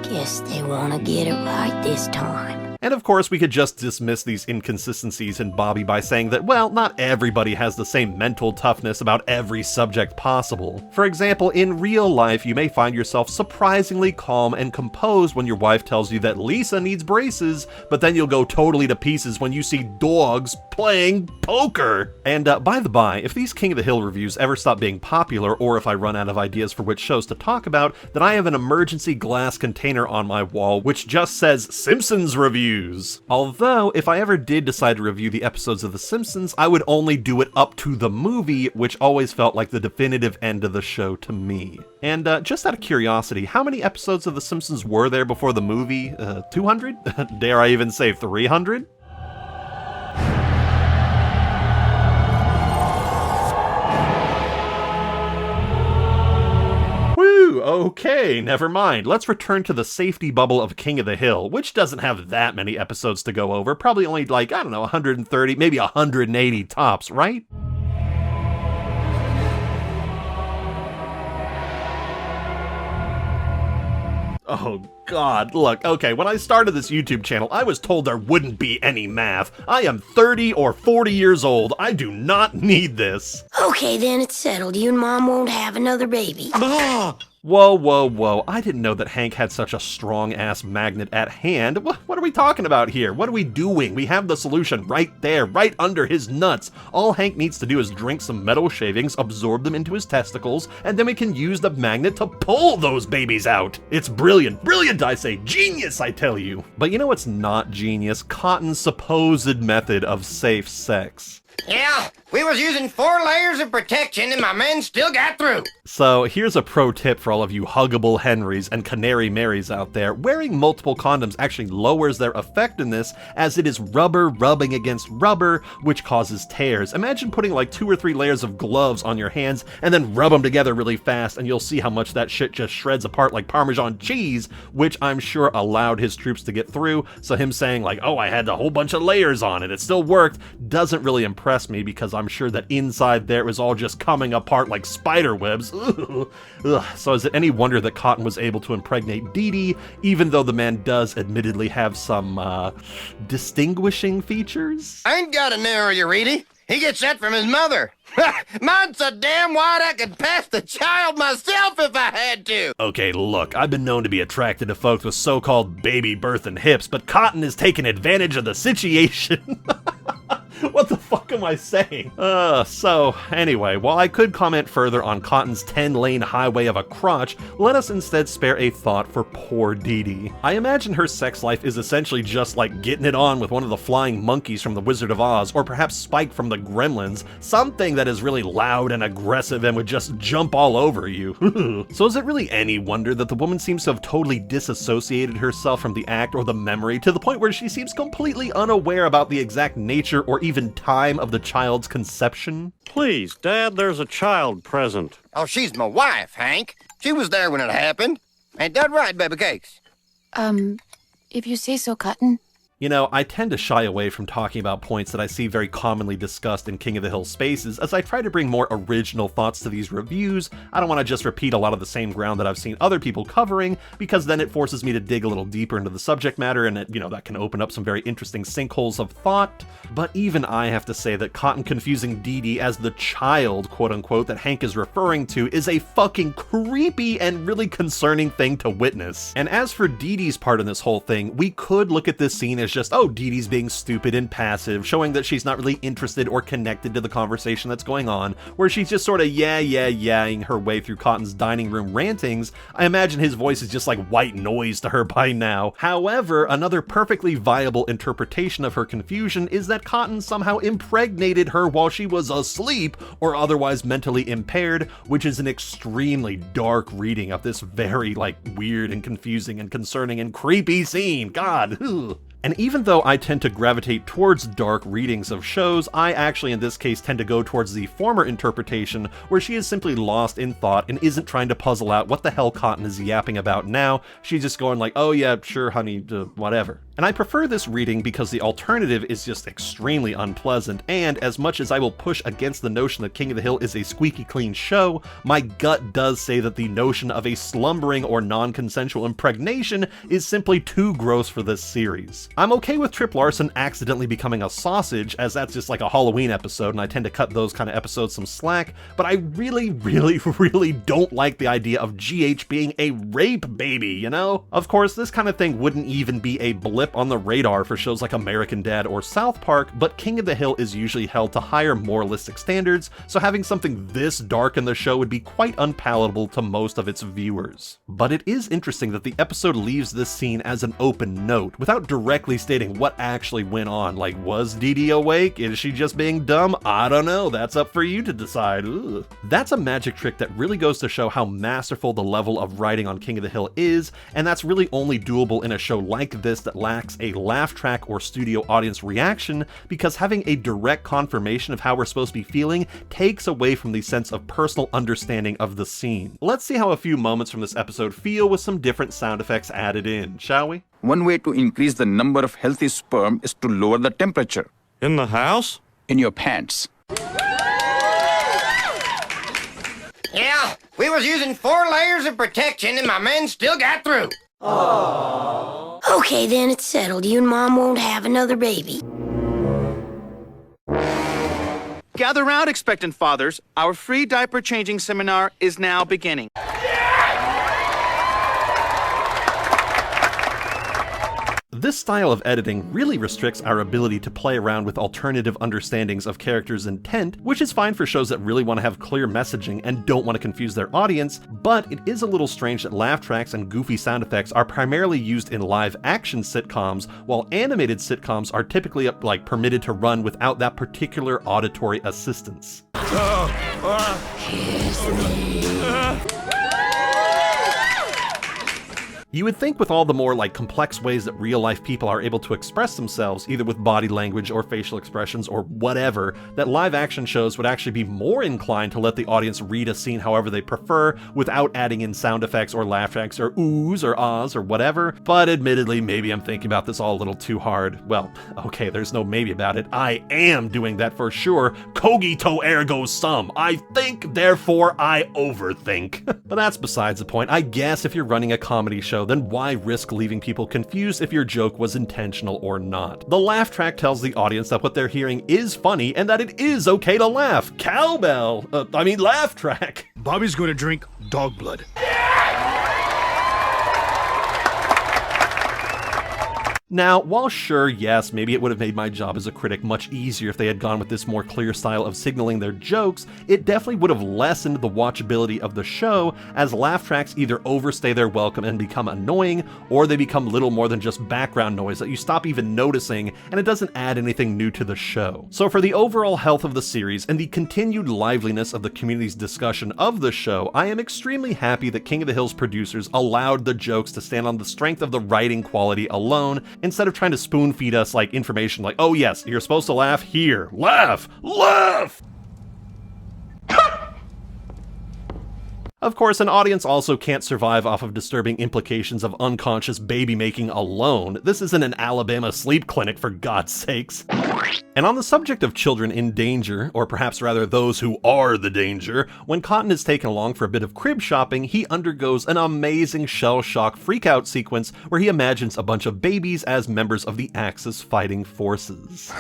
Guess they wanna get it right this time. And of course, we could just dismiss these inconsistencies in Bobby by saying that, well, not everybody has the same mental toughness about every subject possible. For example, in real life, you may find yourself surprisingly calm and composed when your wife tells you that Lisa needs braces, but then you'll go totally to pieces when you see dogs playing poker. And by the by, if these King of the Hill reviews ever stop being popular, or if I run out of ideas for which shows to talk about, then I have an emergency glass container on my wall which just says Simpsons Review. Although, if I ever did decide to review the episodes of The Simpsons, I would only do it up to the movie, which always felt like the definitive end of the show to me. And just out of curiosity, how many episodes of The Simpsons were there before the movie? 200? Dare I even say 300? Okay, never mind. Let's return to the safety bubble of King of the Hill, which doesn't have that many episodes to go over. Probably only 130, maybe 180 tops, right? Oh God, look, okay, when I started this YouTube channel, I was told there wouldn't be any math. I am 30 or 40 years old. I do not need this. Okay, then it's settled. You and Mom won't have another baby. Whoa, whoa, whoa. I didn't know that Hank had such a strong-ass magnet at hand. What are we talking about here? What are we doing? We have the solution right there, right under his nuts. All Hank needs to do is drink some metal shavings, absorb them into his testicles, and then we can use the magnet to pull those babies out. It's brilliant. Brilliant, I say. Genius, I tell you. But you know what's not genius? Cotton's supposed method of safe sex. Yeah, we was using 4 layers of protection and my men still got through. So here's a pro tip for all of you huggable Henrys and Canary Marys out there. Wearing multiple condoms actually lowers their effectiveness as it is rubber rubbing against rubber, which causes tears. Imagine putting like 2 or 3 layers of gloves on your hands and then rub them together really fast, and you'll see how much that shit just shreds apart like Parmesan cheese, which I'm sure allowed his troops to get through. So him saying like, oh, I had a whole bunch of layers on it still worked, doesn't really impress me, because I'm sure that inside there it was all just coming apart like spider webs. Ugh. So is it any wonder that Cotton was able to impregnate Dee Dee, even though the man does admittedly have some distinguishing features? I ain't got a narrow you, Reedy. He gets that from his mother. Mine's so damn wide I could pass the child myself if I had to. Okay, look, I've been known to be attracted to folks with so-called baby birthing hips, but Cotton is taking advantage of the situation. What the fuck am I saying? So, anyway, while I could comment further on Cotton's 10-lane highway of a crotch, let us instead spare a thought for poor Dee Dee. I imagine her sex life is essentially just like getting it on with one of the flying monkeys from The Wizard of Oz, or perhaps Spike from the Gremlins, something that is really loud and aggressive and would just jump all over you. So is it really any wonder that the woman seems to have totally disassociated herself from the act or the memory to the point where she seems completely unaware about the exact nature or even time of the child's conception? Please, Dad, there's a child present. Oh, she's my wife, Hank. She was there when it happened. Ain't that right, baby cakes? If you say so, Cotton. You know, I tend to shy away from talking about points that I see very commonly discussed in King of the Hill spaces, as I try to bring more original thoughts to these reviews. I don't want to just repeat a lot of the same ground that I've seen other people covering, because then it forces me to dig a little deeper into the subject matter, and that can open up some very interesting sinkholes of thought. But even I have to say that Cotton confusing Dee Dee as the child, quote-unquote, that Hank is referring to is a fucking creepy and really concerning thing to witness. And as for Dee Dee's part in this whole thing, we could look at this scene as just, oh, Dee Dee's being stupid and passive, showing that she's not really interested or connected to the conversation that's going on, where she's just sort of yeah-ing her way through Cotton's dining room rantings. I imagine his voice is just like white noise to her by now. However, another perfectly viable interpretation of her confusion is that Cotton somehow impregnated her while she was asleep or otherwise mentally impaired, which is an extremely dark reading of this very, weird and confusing and concerning and creepy scene. God, ugh. And even though I tend to gravitate towards dark readings of shows, I actually in this case tend to go towards the former interpretation, where she is simply lost in thought and isn't trying to puzzle out what the hell Cotton is yapping about now. She's just going like, oh yeah, sure honey, whatever. And I prefer this reading because the alternative is just extremely unpleasant, and as much as I will push against the notion that King of the Hill is a squeaky clean show, my gut does say that the notion of a slumbering or non-consensual impregnation is simply too gross for this series. I'm okay with Trip Larson accidentally becoming a sausage, as that's just like a Halloween episode, and I tend to cut those kind of episodes some slack, but I really don't like the idea of GH being a rape baby, you know? Of course, this kind of thing wouldn't even be a blip on the radar for shows like American Dad or South Park, but King of the Hill is usually held to higher moralistic standards, so having something this dark in the show would be quite unpalatable to most of its viewers. But it is interesting that the episode leaves this scene as an open note, without directly stating what actually went on. Like, was Dee Dee awake? Is she just being dumb? I don't know, that's up for you to decide. Ugh. That's a magic trick that really goes to show how masterful the level of writing on King of the Hill is, and that's really only doable in a show like this that lacks a laugh track or studio audience reaction because having a direct confirmation of how we're supposed to be feeling takes away from the sense of personal understanding of the scene. Let's see how a few moments from this episode feel with some different sound effects added in, shall we? One way to increase the number of healthy sperm is to lower the temperature. In the house? In your pants. Yeah, we was using 4 layers of protection and my men still got through. Okay, then it's settled. You and Mom won't have another baby. Gather round, expectant fathers. Our free diaper changing seminar is now beginning. This style of editing really restricts our ability to play around with alternative understandings of characters' intent, which is fine for shows that really want to have clear messaging and don't want to confuse their audience, but it is a little strange that laugh tracks and goofy sound effects are primarily used in live-action sitcoms, while animated sitcoms are typically permitted to run without that particular auditory assistance. Kiss me. You would think with all the more complex ways that real-life people are able to express themselves, either with body language or facial expressions or whatever, that live-action shows would actually be more inclined to let the audience read a scene however they prefer without adding in sound effects or laugh tracks or oohs or ahs or whatever, but admittedly, maybe I'm thinking about this all a little too hard. Well, okay, there's no maybe about it. I am doing that for sure. Cogito ergo sum. I think, therefore I overthink. But that's besides the point. I guess if you're running a comedy show, then why risk leaving people confused if your joke was intentional or not? The laugh track tells the audience that what they're hearing is funny and that it is okay to laugh. Cowbell! Laugh track. Bobby's gonna drink dog blood. Now, while sure, yes, maybe it would have made my job as a critic much easier if they had gone with this more clear style of signaling their jokes, it definitely would have lessened the watchability of the show, as laugh tracks either overstay their welcome and become annoying, or they become little more than just background noise that you stop even noticing, and it doesn't add anything new to the show. So for the overall health of the series, and the continued liveliness of the community's discussion of the show, I am extremely happy that King of the Hill's producers allowed the jokes to stand on the strength of the writing quality alone, instead of trying to spoon feed us information like, oh yes, you're supposed to laugh here. Laugh! Laugh! Of course, an audience also can't survive off of disturbing implications of unconscious baby making alone. This isn't an Alabama sleep clinic, for God's sakes. And on the subject of children in danger, or perhaps rather those who are the danger, when Cotton is taken along for a bit of crib shopping, he undergoes an amazing shell-shock freak-out sequence where he imagines a bunch of babies as members of the Axis fighting forces.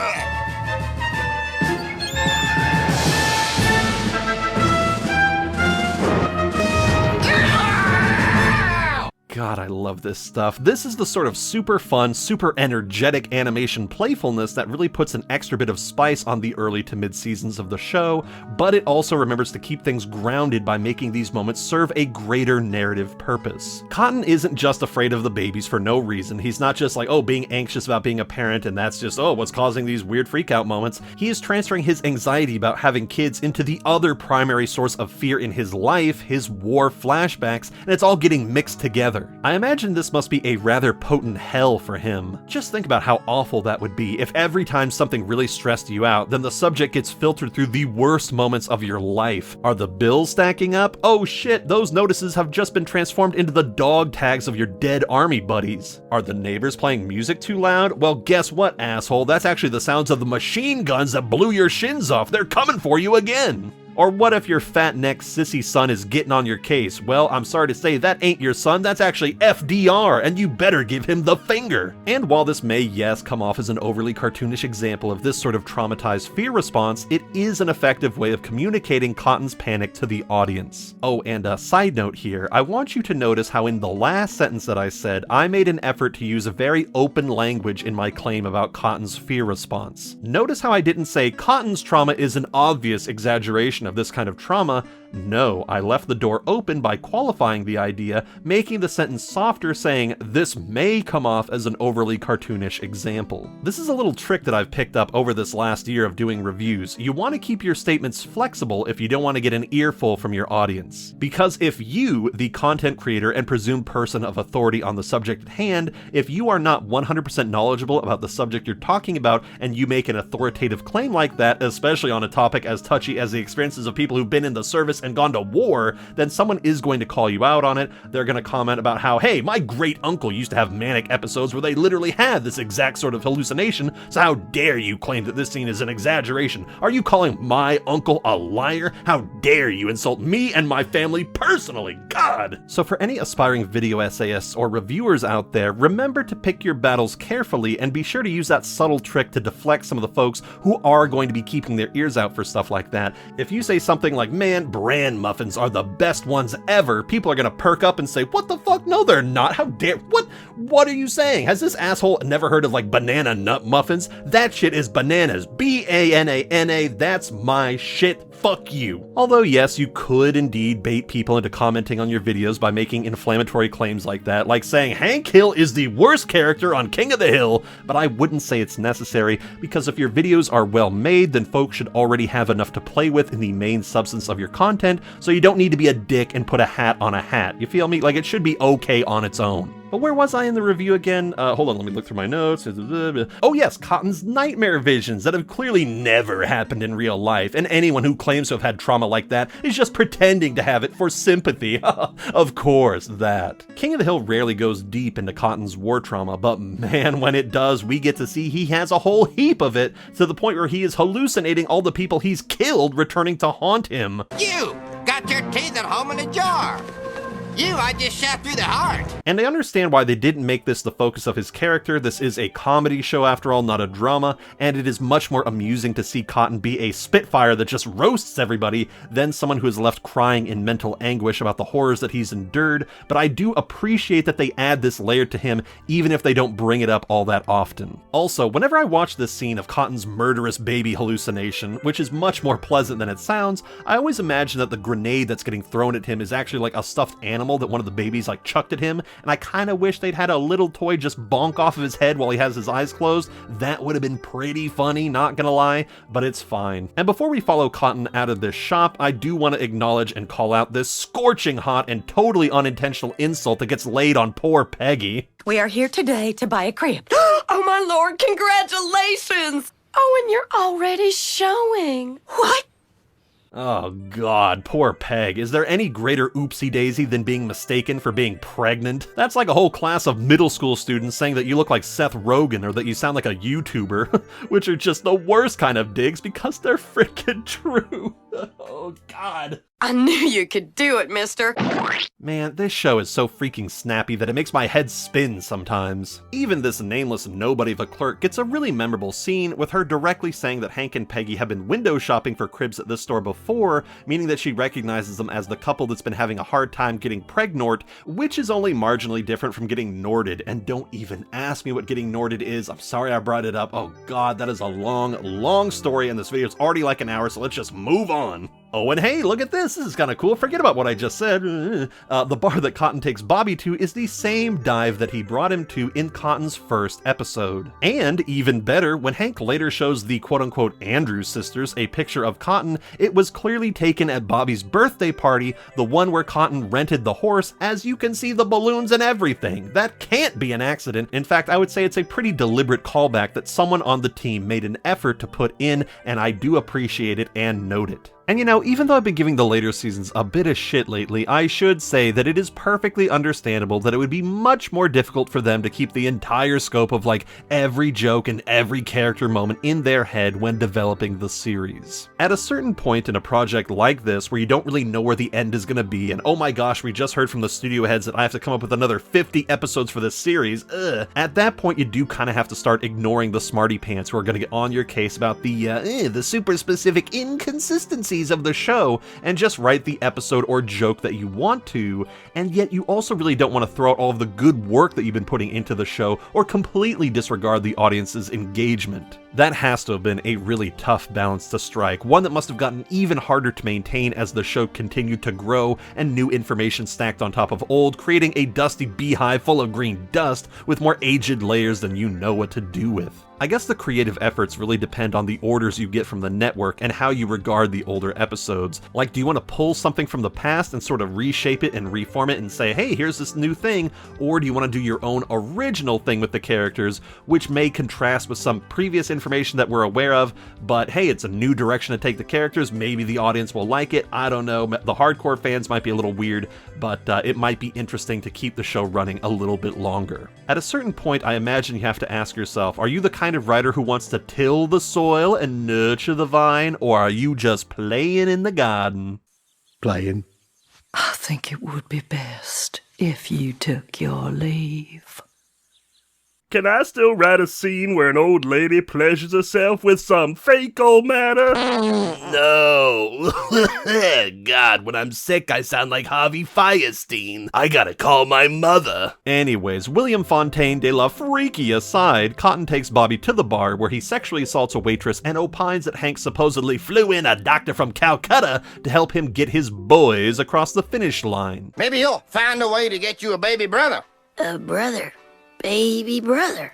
God, I love this stuff. This is the sort of super fun, super energetic animation playfulness that really puts an extra bit of spice on the early to mid seasons of the show, but it also remembers to keep things grounded by making these moments serve a greater narrative purpose. Cotton isn't just afraid of the babies for no reason. He's not just being anxious about being a parent and that's just, what's causing these weird freak-out moments. He is transferring his anxiety about having kids into the other primary source of fear in his life, his war flashbacks, and it's all getting mixed together. I imagine this must be a rather potent hell for him. Just think about how awful that would be if every time something really stressed you out, then the subject gets filtered through the worst moments of your life. Are the bills stacking up? Oh shit, those notices have just been transformed into the dog tags of your dead army buddies. Are the neighbors playing music too loud? Well, guess what, asshole? That's actually the sounds of the machine guns that blew your shins off. They're coming for you again. Or what if your fat-necked sissy son is getting on your case? Well, I'm sorry to say that ain't your son, that's actually FDR, and you better give him the finger. And while this may, yes, come off as an overly cartoonish example of this sort of traumatized fear response, it is an effective way of communicating Cotton's panic to the audience. Oh, and a side note here, I want you to notice how in the last sentence that I said, I made an effort to use a very open language in my claim about Cotton's fear response. Notice how I didn't say Cotton's trauma is an obvious exaggeration definition of this kind of trauma? No, I left the door open by qualifying the idea, making the sentence softer, saying, this may come off as an overly cartoonish example. This is a little trick that I've picked up over this last year of doing reviews. You want to keep your statements flexible if you don't want to get an earful from your audience. Because if you, the content creator and presumed person of authority on the subject at hand, if you are not 100% knowledgeable about the subject you're talking about and you make an authoritative claim like that, especially on a topic as touchy as the experiences of people who've been in the service and gone to war, then someone is going to call you out on it. They're going to comment about how, hey, my great uncle used to have manic episodes where they literally had this exact sort of hallucination, so how dare you claim that this scene is an exaggeration? Are you calling my uncle a liar? How dare you insult me and my family personally? God! So for any aspiring video essayists or reviewers out there, remember to pick your battles carefully and be sure to use that subtle trick to deflect some of the folks who are going to be keeping their ears out for stuff like that. If you say something like, man, bran muffins are the best ones ever, people are gonna perk up and say, what the fuck? No, they're not. How dare, what are you saying? Has this asshole never heard of like banana nut muffins? That shit is bananas. B-A-N-A-N-A, that's my shit. Fuck you. Although yes, you could indeed bait people into commenting on your videos by making inflammatory claims like that, like saying Hank Hill is the worst character on King of the Hill, but I wouldn't say it's necessary, because if your videos are well made, then folks should already have enough to play with in the main substance of your content, so you don't need to be a dick and put a hat on a hat. You feel me? Like, it should be okay on its own. But where was I in the review again? Hold on, let me look through my notes. Oh yes, Cotton's nightmare visions that have clearly never happened in real life, and anyone who claims to have had trauma like that is just pretending to have it for sympathy. Of course, that. King of the Hill rarely goes deep into Cotton's war trauma, but man, when it does, we get to see he has a whole heap of it, to the point where he is hallucinating all the people he's killed returning to haunt him. You got your teeth at home in a jar. You, I just shot through the heart. And I understand why they didn't make this the focus of his character. This is a comedy show after all, not a drama, and it is much more amusing to see Cotton be a spitfire that just roasts everybody than someone who is left crying in mental anguish about the horrors that he's endured, but I do appreciate that they add this layer to him even if they don't bring it up all that often. Also, whenever I watch this scene of Cotton's murderous baby hallucination, which is much more pleasant than it sounds, I always imagine that the grenade that's getting thrown at him is actually like a stuffed animal that one of the babies like chucked at him, and I kind of wish they'd had a little toy just bonk off of his head while he has his eyes closed. That would have been pretty funny, not gonna lie, but it's fine. And before we follow Cotton out of this shop, I do want to acknowledge and call out this scorching hot and totally unintentional insult that gets laid on poor Peggy. We are here today to buy a crib. Oh my lord, congratulations! Oh, and you're already showing. What? Oh god, poor Peg. Is there any greater oopsie daisy than being mistaken for being pregnant? That's like a whole class of middle school students saying that you look like Seth Rogen or that you sound like a YouTuber, which are just the worst kind of digs because they're freaking true. Oh god. I knew you could do it, mister. Man, this show is so freaking snappy that it makes my head spin sometimes. Even this nameless nobody of a clerk gets a really memorable scene with her directly saying that Hank and Peggy have been window shopping for cribs at this store before, meaning that she recognizes them as the couple that's been having a hard time getting pregnort, which is only marginally different from getting norted. And don't even ask me what getting norted is. I'm sorry I brought it up. Oh god, that is a long story, and this video is already like an hour, so let's just move on. Oh, and hey, look at this. This is kind of cool. Forget about what I just said. The bar that Cotton takes Bobby to is the same dive that he brought him to in Cotton's first episode. And even better, when Hank later shows the quote-unquote Andrews sisters a picture of Cotton, it was clearly taken at Bobby's birthday party, the one where Cotton rented the horse, as you can see the balloons and everything. That can't be an accident. In fact, I would say it's a pretty deliberate callback that someone on the team made an effort to put in, and I do appreciate it and note it. And you know, even though I've been giving the later seasons a bit of shit lately, I should say that it is perfectly understandable that it would be much more difficult for them to keep the entire scope of like every joke and every character moment in their head when developing the series. At a certain point in a project like this where you don't really know where the end is gonna be, and oh my gosh, we just heard from the studio heads that I have to come up with another 50 episodes for this series, at that point you do kind of have to start ignoring the smarty pants who are gonna get on your case about the super specific inconsistencies species of the show and just write the episode or joke that you want to, and yet you also really don't want to throw out all of the good work that you've been putting into the show or completely disregard the audience's engagement. That has to have been a really tough balance to strike, one that must have gotten even harder to maintain as the show continued to grow and new information stacked on top of old, creating a dusty beehive full of green dust with more aged layers than you know what to do with. I guess the creative efforts really depend on the orders you get from the network and how you regard the older episodes. Like, do you want to pull something from the past and sort of reshape it and reform it and say, hey, here's this new thing, or do you want to do your own original thing with the characters, which may contrast with some previous information that we're aware of, but hey, it's a new direction to take the characters, maybe the audience will like it, I don't know, the hardcore fans might be a little weird, but it might be interesting to keep the show running a little bit longer. At a certain point, I imagine you have to ask yourself, are you the kind of writer who wants to till the soil and nurture the vine, or are you just playing in the garden? Playing. I think it would be best if you took your leave. Can I still write a scene where an old lady pleasures herself with some fake old matter? No. God, when I'm sick, I sound like Harvey Firestein. I gotta call my mother. Anyways, William Fontaine de la Freaky aside, Cotton takes Bobby to the bar where he sexually assaults a waitress and opines that Hank supposedly flew in a doctor from Calcutta to help him get his boys across the finish line. Maybe he'll find a way to get you a baby brother. A brother. Baby brother.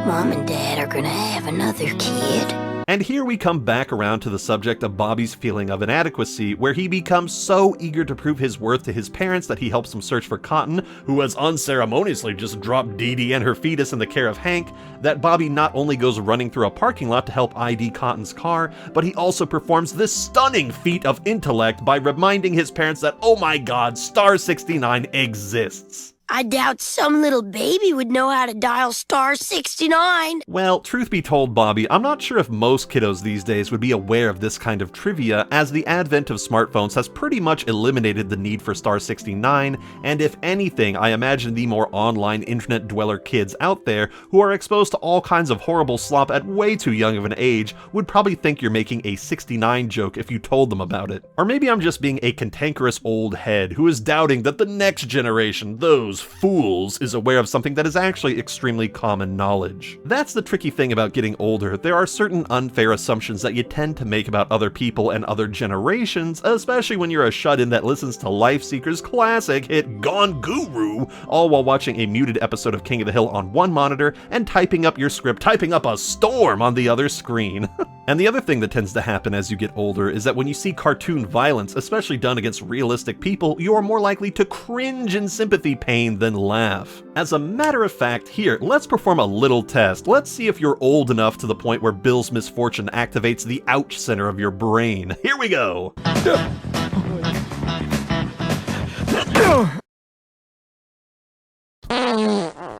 Mom and Dad are gonna have another kid. And here we come back around to the subject of Bobby's feeling of inadequacy, where he becomes so eager to prove his worth to his parents that he helps them search for Cotton, who has unceremoniously just dropped Dee Dee and her fetus in the care of Hank, that Bobby not only goes running through a parking lot to help ID Cotton's car, but he also performs this stunning feat of intellect by reminding his parents that, oh my god, Star 69 exists. I doubt some little baby would know how to dial star 69. Well, truth be told, Bobby, I'm not sure if most kiddos these days would be aware of this kind of trivia, as the advent of smartphones has pretty much eliminated the need for star 69, and if anything, I imagine the more online internet dweller kids out there who are exposed to all kinds of horrible slop at way too young of an age would probably think you're making a 69 joke if you told them about it. Or maybe I'm just being a cantankerous old head who is doubting that the next generation, those fools, is aware of something that is actually extremely common knowledge. That's the tricky thing about getting older. There are certain unfair assumptions that you tend to make about other people and other generations, especially when you're a shut-in that listens to Lifeseeker's classic hit Gone Guru, all while watching a muted episode of King of the Hill on one monitor and typing up your script, typing up a storm on the other screen. And the other thing that tends to happen as you get older is that when you see cartoon violence, especially done against realistic people, you are more likely to cringe in sympathy pain than laugh. As a matter of fact, here, let's perform a little test. Let's see if you're old enough to the point where Bill's misfortune activates the ouch center of your brain. Here we go!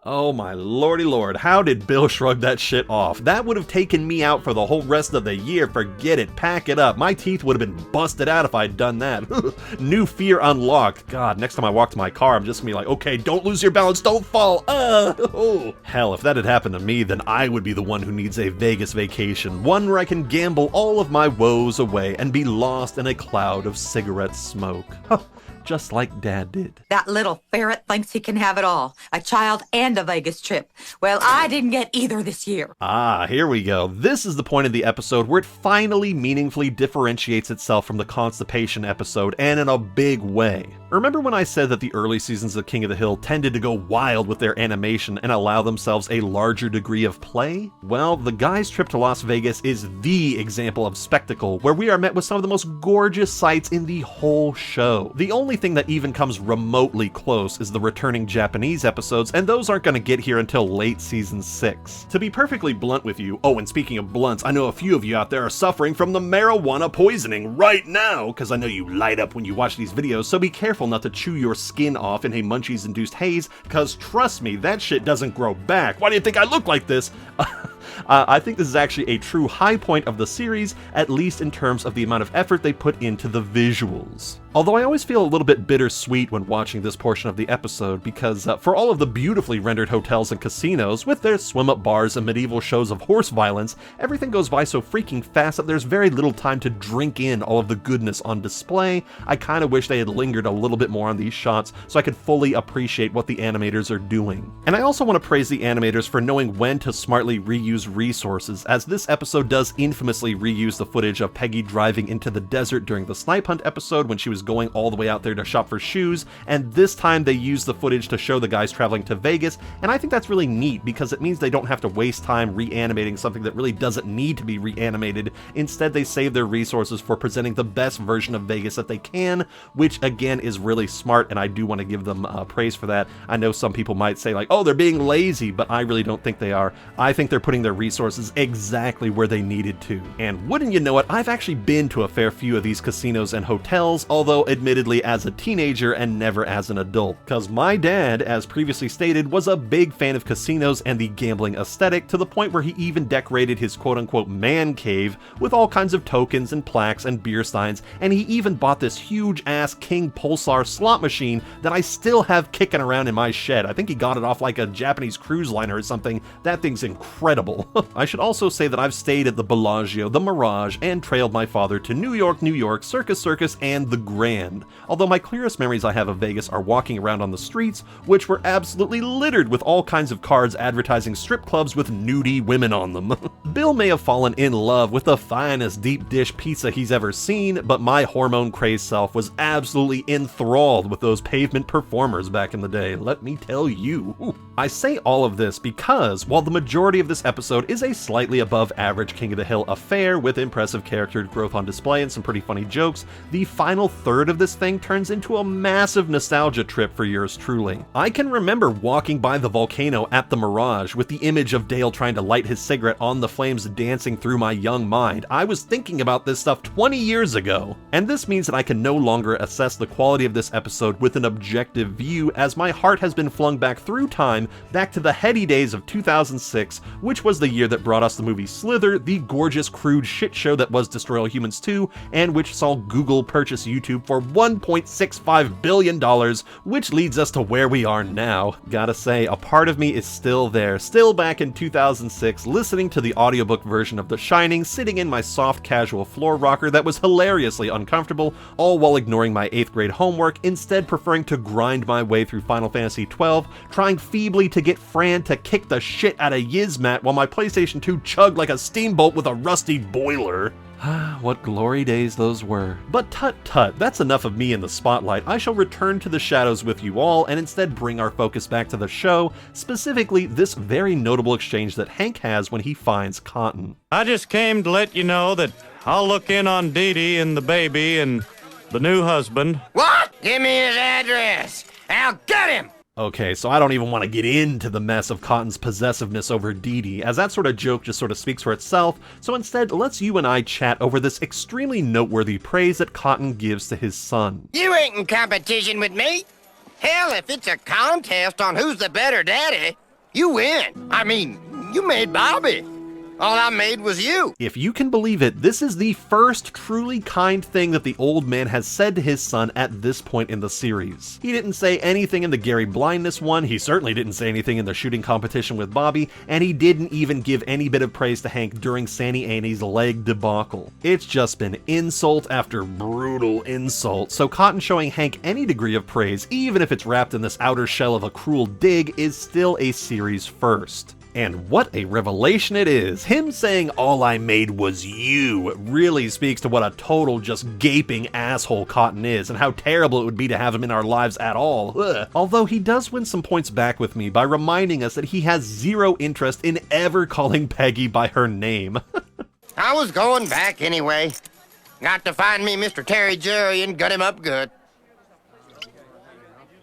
Oh my lordy lord, how did Bill shrug that shit off? That would have taken me out for the whole rest of the year. Forget it, pack it up. My teeth would have been busted out if I'd done that. New fear unlocked. God, next time I walk to my car, I'm just gonna be like, okay, don't lose your balance, don't fall. Oh. Hell, if that had happened to me, then I would be the one who needs a Vegas vacation. One where I can gamble all of my woes away and be lost in a cloud of cigarette smoke. Just like Dad did. That little ferret thinks he can have it all. A child and a Vegas trip. Well, I didn't get either this year. Ah, here we go. This is the point of the episode where it finally meaningfully differentiates itself from the constipation episode, and in a big way. Remember when I said that the early seasons of King of the Hill tended to go wild with their animation and allow themselves a larger degree of play? Well, the guy's trip to Las Vegas is the example of spectacle, where we are met with some of the most gorgeous sights in the whole show. The only thing that even comes remotely close is the returning Japanese episodes, and those aren't going to get here until late season 6. To be perfectly blunt with you, oh, and speaking of blunts, I know a few of you out there are suffering from the marijuana poisoning right now, because I know you light up when you watch these videos, so be careful not to chew your skin off in a munchies-induced haze, because trust me, that shit doesn't grow back. Why do you think I look like this? I think this is actually a true high point of the series, at least in terms of the amount of effort they put into the visuals. Although I always feel a little bit bittersweet when watching this portion of the episode, because for all of the beautifully rendered hotels and casinos, with their swim-up bars and medieval shows of horse violence, everything goes by so freaking fast that there's very little time to drink in all of the goodness on display. I kinda wish they had lingered a little bit more on these shots so I could fully appreciate what the animators are doing. And I also want to praise the animators for knowing when to smartly reuse resources, as this episode does infamously reuse the footage of Peggy driving into the desert during the snipe hunt episode when she was going all the way out there to shop for shoes, and this time they used the footage to show the guys traveling to Vegas, and I think that's really neat because it means they don't have to waste time reanimating something that really doesn't need to be reanimated. Instead, they save their resources for presenting the best version of Vegas that they can, which again is really smart, and I do want to give them praise for that. I know some people might say like, oh, they're being lazy, but I really don't think they are. I think they're putting their resources exactly where they needed to. And wouldn't you know it, I've actually been to a fair few of these casinos and hotels, although admittedly as a teenager and never as an adult, because my dad, as previously stated, was a big fan of casinos and the gambling aesthetic, to the point where he even decorated his quote-unquote man cave with all kinds of tokens and plaques and beer steins, and he even bought this huge-ass King Pulsar slot machine that I still have kicking around in my shed. I think he got it off like a Japanese cruise liner or something. That thing's incredible. I should also say that I've stayed at the Bellagio, the Mirage, and trailed my father to New York, Circus, and the Grand. Although my clearest memories I have of Vegas are walking around on the streets, which were absolutely littered with all kinds of cards advertising strip clubs with nudie women on them. Bill may have fallen in love with the finest deep dish pizza he's ever seen, but my hormone-crazed self was absolutely enthralled with those pavement performers back in the day, let me tell you. I say all of this because, while the majority of this episode is a slightly above average King of the Hill affair with impressive character growth on display and some pretty funny jokes, the final third of this thing turns into a massive nostalgia trip for yours truly. I can remember walking by the volcano at the Mirage with the image of Dale trying to light his cigarette on the flames dancing through my young mind. I was thinking about this stuff 20 years ago. And this means that I can no longer assess the quality of this episode with an objective view, as my heart has been flung back through time, back to the heady days of 2006, which was the year that brought us the movie Slither, the gorgeous crude shit show that was Destroy All Humans 2, and which saw Google purchase YouTube for $1.65 billion, which leads us to where we are now. Gotta say, a part of me is still there, still back in 2006, listening to the audiobook version of The Shining, sitting in my soft casual floor rocker that was hilariously uncomfortable, all while ignoring my 8th grade homework, instead preferring to grind my way through Final Fantasy XII, trying feebly to get Fran to kick the shit out of Yizmat while my PlayStation 2 chugged like a steamboat with a rusty boiler. What glory days those were. But tut, that's enough of me in the spotlight. I shall return to the shadows with you all and instead bring our focus back to the show, specifically this very notable exchange that Hank has when he finds Cotton. I just came to let you know that I'll look in on Dee Dee and the baby and the new husband. What? Give me his address. I'll get him. Okay, so I don't even want to get into the mess of Cotton's possessiveness over Dee Dee, as that sort of joke just sort of speaks for itself, so instead, let's you and I chat over this extremely noteworthy praise that Cotton gives to his son. You ain't in competition with me. Hell, if it's a contest on who's the better daddy, you win. I mean, you made Bobby. All I made was you. If you can believe it, this is the first truly kind thing that the old man has said to his son at this point in the series. He didn't say anything in the Gary blindness one, he certainly didn't say anything in the shooting competition with Bobby, and he didn't even give any bit of praise to Hank during Sandy Annie's leg debacle. It's just been insult after brutal insult, so Cotton showing Hank any degree of praise, even if it's wrapped in this outer shell of a cruel dig, is still a series first. And what a revelation it is! Him saying all I made was you really speaks to what a total just gaping asshole Cotton is, and how terrible it would be to have him in our lives at all. Ugh. Although he does win some points back with me by reminding us that he has zero interest in ever calling Peggy by her name. I was going back anyway. Got to find me Mr. Terry Jerry and gut him up good.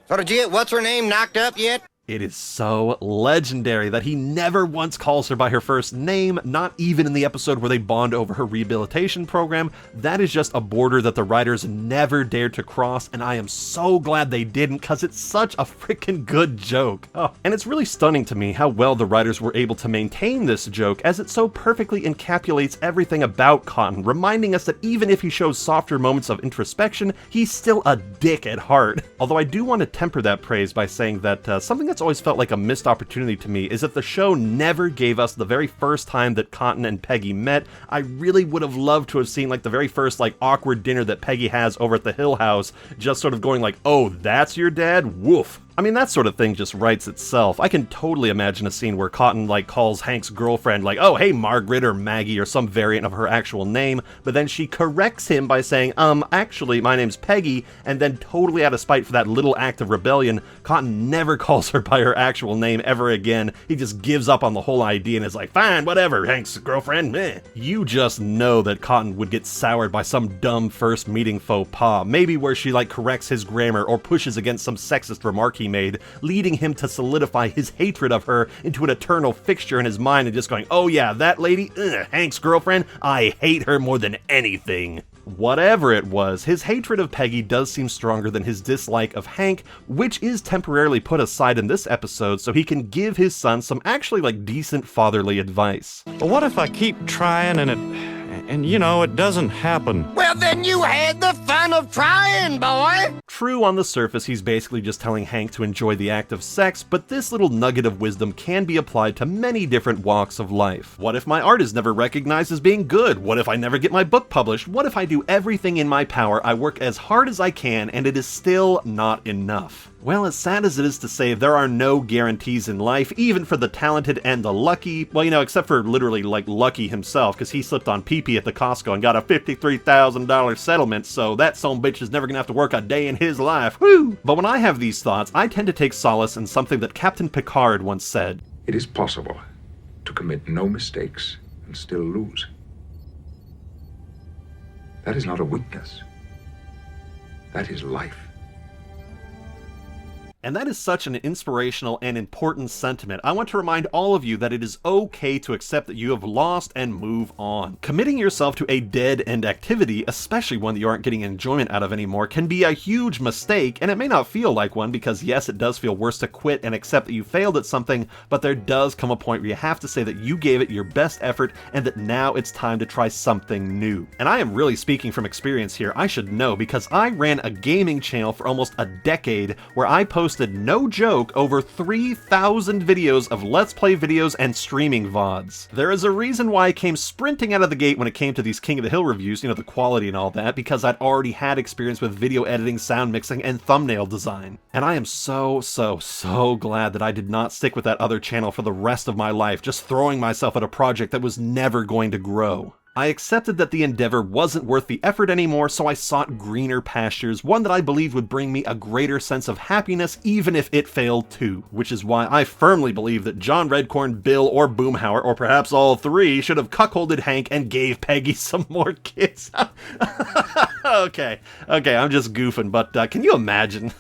So did you get what's-her-name knocked up yet? It is so legendary that he never once calls her by her first name, not even in the episode where they bond over her rehabilitation program. That is just a border that the writers never dared to cross, and I am so glad they didn't, because it's such a freaking good joke. Oh. And it's really stunning to me how well the writers were able to maintain this joke, as it so perfectly encapsulates everything about Cotton, reminding us that even if he shows softer moments of introspection, he's still a dick at heart. Although I do want to temper that praise by saying that something that's always felt like a missed opportunity to me is that the show never gave us the very first time that Cotton and Peggy met. I really would have loved to have seen like the very first like awkward dinner that Peggy has over at the Hill House, just sort of going like, oh, that's your dad? Woof. I mean, that sort of thing just writes itself. I can totally imagine a scene where Cotton, like, calls Hank's girlfriend, like, oh, hey, Margaret or Maggie or some variant of her actual name, but then she corrects him by saying, actually, my name's Peggy, and then totally out of spite for that little act of rebellion, Cotton never calls her by her actual name ever again. He just gives up on the whole idea and is like, fine, whatever, Hank's girlfriend, meh. You just know that Cotton would get soured by some dumb first meeting faux pas, maybe where she, like, corrects his grammar or pushes against some sexist remark he made, leading him to solidify his hatred of her into an eternal fixture in his mind and just going, oh yeah, that lady, Hank's girlfriend, I hate her more than anything. Whatever it was, his hatred of Peggy does seem stronger than his dislike of Hank, which is temporarily put aside in this episode so he can give his son some actually like decent fatherly advice. But what if I keep trying and you know, it doesn't happen? Well, then you had the fun of trying, boy! True, on the surface, he's basically just telling Hank to enjoy the act of sex, but this little nugget of wisdom can be applied to many different walks of life. What if my art is never recognized as being good? What if I never get my book published? What if I do everything in my power, I work as hard as I can, and it is still not enough? Well, as sad as it is to say, there are no guarantees in life, even for the talented and the lucky. Well, you know, except for literally, like, Lucky himself, because he slipped on pee-pee at the Costco and got a $53,000 settlement, so that son-bitch is never gonna have to work a day in his life. Woo! But when I have these thoughts, I tend to take solace in something that Captain Picard once said. It is possible to commit no mistakes and still lose. That is not a weakness. That is life. And that is such an inspirational and important sentiment. I want to remind all of you that it is okay to accept that you have lost and move on. Committing yourself to a dead-end activity, especially one that you aren't getting enjoyment out of anymore, can be a huge mistake, and it may not feel like one because yes, it does feel worse to quit and accept that you failed at something, but there does come a point where you have to say that you gave it your best effort and that now it's time to try something new. And I am really speaking from experience here, I should know, because I ran a gaming channel for almost a decade where I posted, no joke, over 3,000 videos of Let's Play videos and streaming VODs. There is a reason why I came sprinting out of the gate when it came to these King of the Hill reviews, you know, the quality and all that, because I'd already had experience with video editing, sound mixing, and thumbnail design. And I am so glad that I did not stick with that other channel for the rest of my life, just throwing myself at a project that was never going to grow. I accepted that the endeavor wasn't worth the effort anymore, so I sought greener pastures, one that I believed would bring me a greater sense of happiness even if it failed too, which is why I firmly believe that John Redcorn, Bill, or Boomhauer, or perhaps all three, should have cuckolded Hank and gave Peggy some more kids. Okay, I'm just goofing, but can you imagine?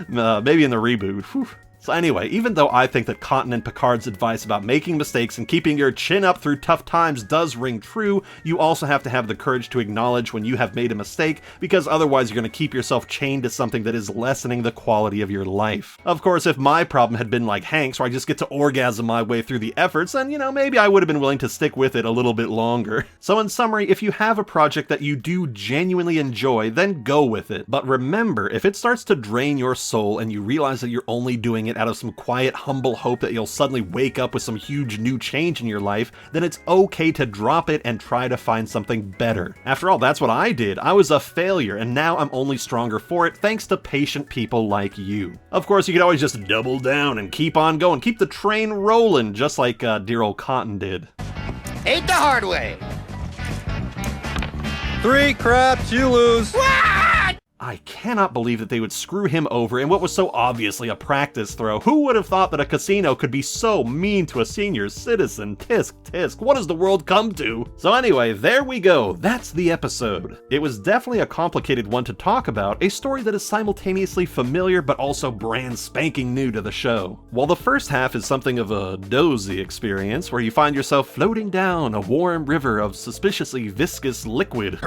Maybe in the reboot. Whew. So anyway, even though I think that Cotton and Picard's advice about making mistakes and keeping your chin up through tough times does ring true, you also have to have the courage to acknowledge when you have made a mistake, because otherwise you're going to keep yourself chained to something that is lessening the quality of your life. Of course, if my problem had been like Hank's, where I just get to orgasm my way through the efforts, then, you know, maybe I would have been willing to stick with it a little bit longer. So in summary, if you have a project that you do genuinely enjoy, then go with it. But remember, if it starts to drain your soul and you realize that you're only doing it out of some quiet, humble hope that you'll suddenly wake up with some huge new change in your life, then it's okay to drop it and try to find something better. After all, that's what I did. I was a failure, and now I'm only stronger for it thanks to patient people like you. Of course, you could always just double down and keep on going, keep the train rolling, just like dear old Cotton did. Ate the hard way. 3 craps, you lose. What? I cannot believe that they would screw him over in what was so obviously a practice throw. Who would have thought that a casino could be so mean to a senior citizen? Tisk, tisk, what has the world come to? So anyway, there we go. That's the episode. It was definitely a complicated one to talk about, a story that is simultaneously familiar but also brand spanking new to the show. While the first half is something of a dozy experience, where you find yourself floating down a warm river of suspiciously viscous liquid.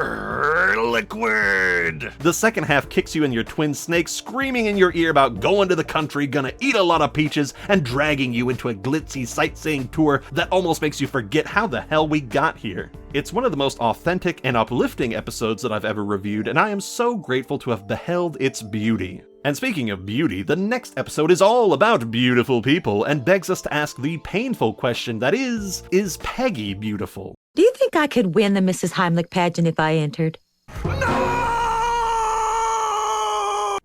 Liquid! The second half kicks you in your twin snakes, screaming in your ear about going to the country, gonna eat a lot of peaches, and dragging you into a glitzy sightseeing tour that almost makes you forget how the hell we got here. It's one of the most authentic and uplifting episodes that I've ever reviewed, and I am so grateful to have beheld its beauty. And speaking of beauty, the next episode is all about beautiful people and begs us to ask the painful question that is Peggy beautiful? Do you think I could win the Mrs. Heimlich pageant if I entered?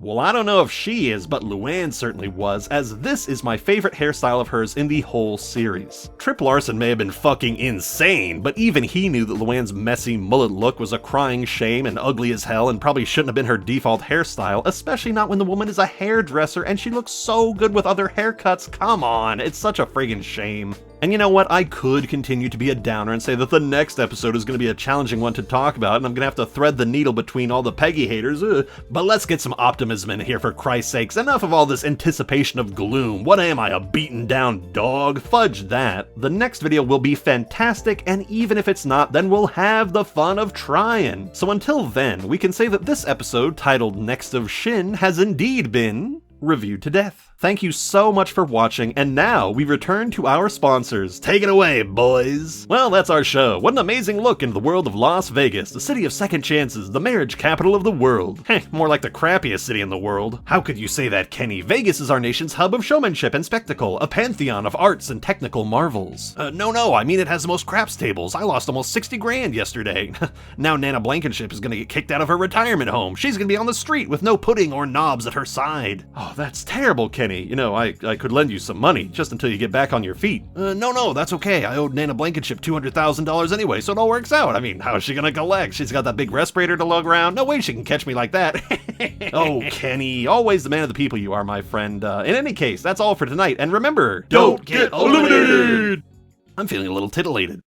Well, I don't know if she is, but Luann certainly was, as this is my favorite hairstyle of hers in the whole series. Trip Larson may have been fucking insane, but even he knew that Luann's messy mullet look was a crying shame and ugly as hell and probably shouldn't have been her default hairstyle, especially not when the woman is a hairdresser and she looks so good with other haircuts. Come on, it's such a friggin' shame. And you know what, I could continue to be a downer and say that the next episode is going to be a challenging one to talk about, and I'm going to have to thread the needle between all the Peggy haters, but let's get some optimism in here for Christ's sakes. Enough of all this anticipation of gloom. What am I, a beaten down dog? Fudge that. The next video will be fantastic, and even if it's not, then we'll have the fun of trying. So until then, we can say that this episode, titled Next of Shin, has indeed been reviewed to death. Thank you so much for watching, and now we return to our sponsors. Take it away, boys! Well, that's our show. What an amazing look into the world of Las Vegas, the city of second chances, the marriage capital of the world. Heh, more like the crappiest city in the world. How could you say that, Kenny? Vegas is our nation's hub of showmanship and spectacle, a pantheon of arts and technical marvels. No, I mean it has the most craps tables. I lost almost 60 grand yesterday. Now Nana Blankenship is gonna get kicked out of her retirement home. She's gonna be on the street with no pudding or knobs at her side. Oh, that's terrible, Kenny. You know, I could lend you some money, just until you get back on your feet. No, that's okay. I owed Nana Blankenship $200,000 anyway, so it all works out. I mean, how is she gonna collect? She's got that big respirator to lug around. No way she can catch me like that. Oh, Kenny, always the man of the people you are, my friend. In any case, that's all for tonight, and remember, don't get eliminated! I'm feeling a little titillated.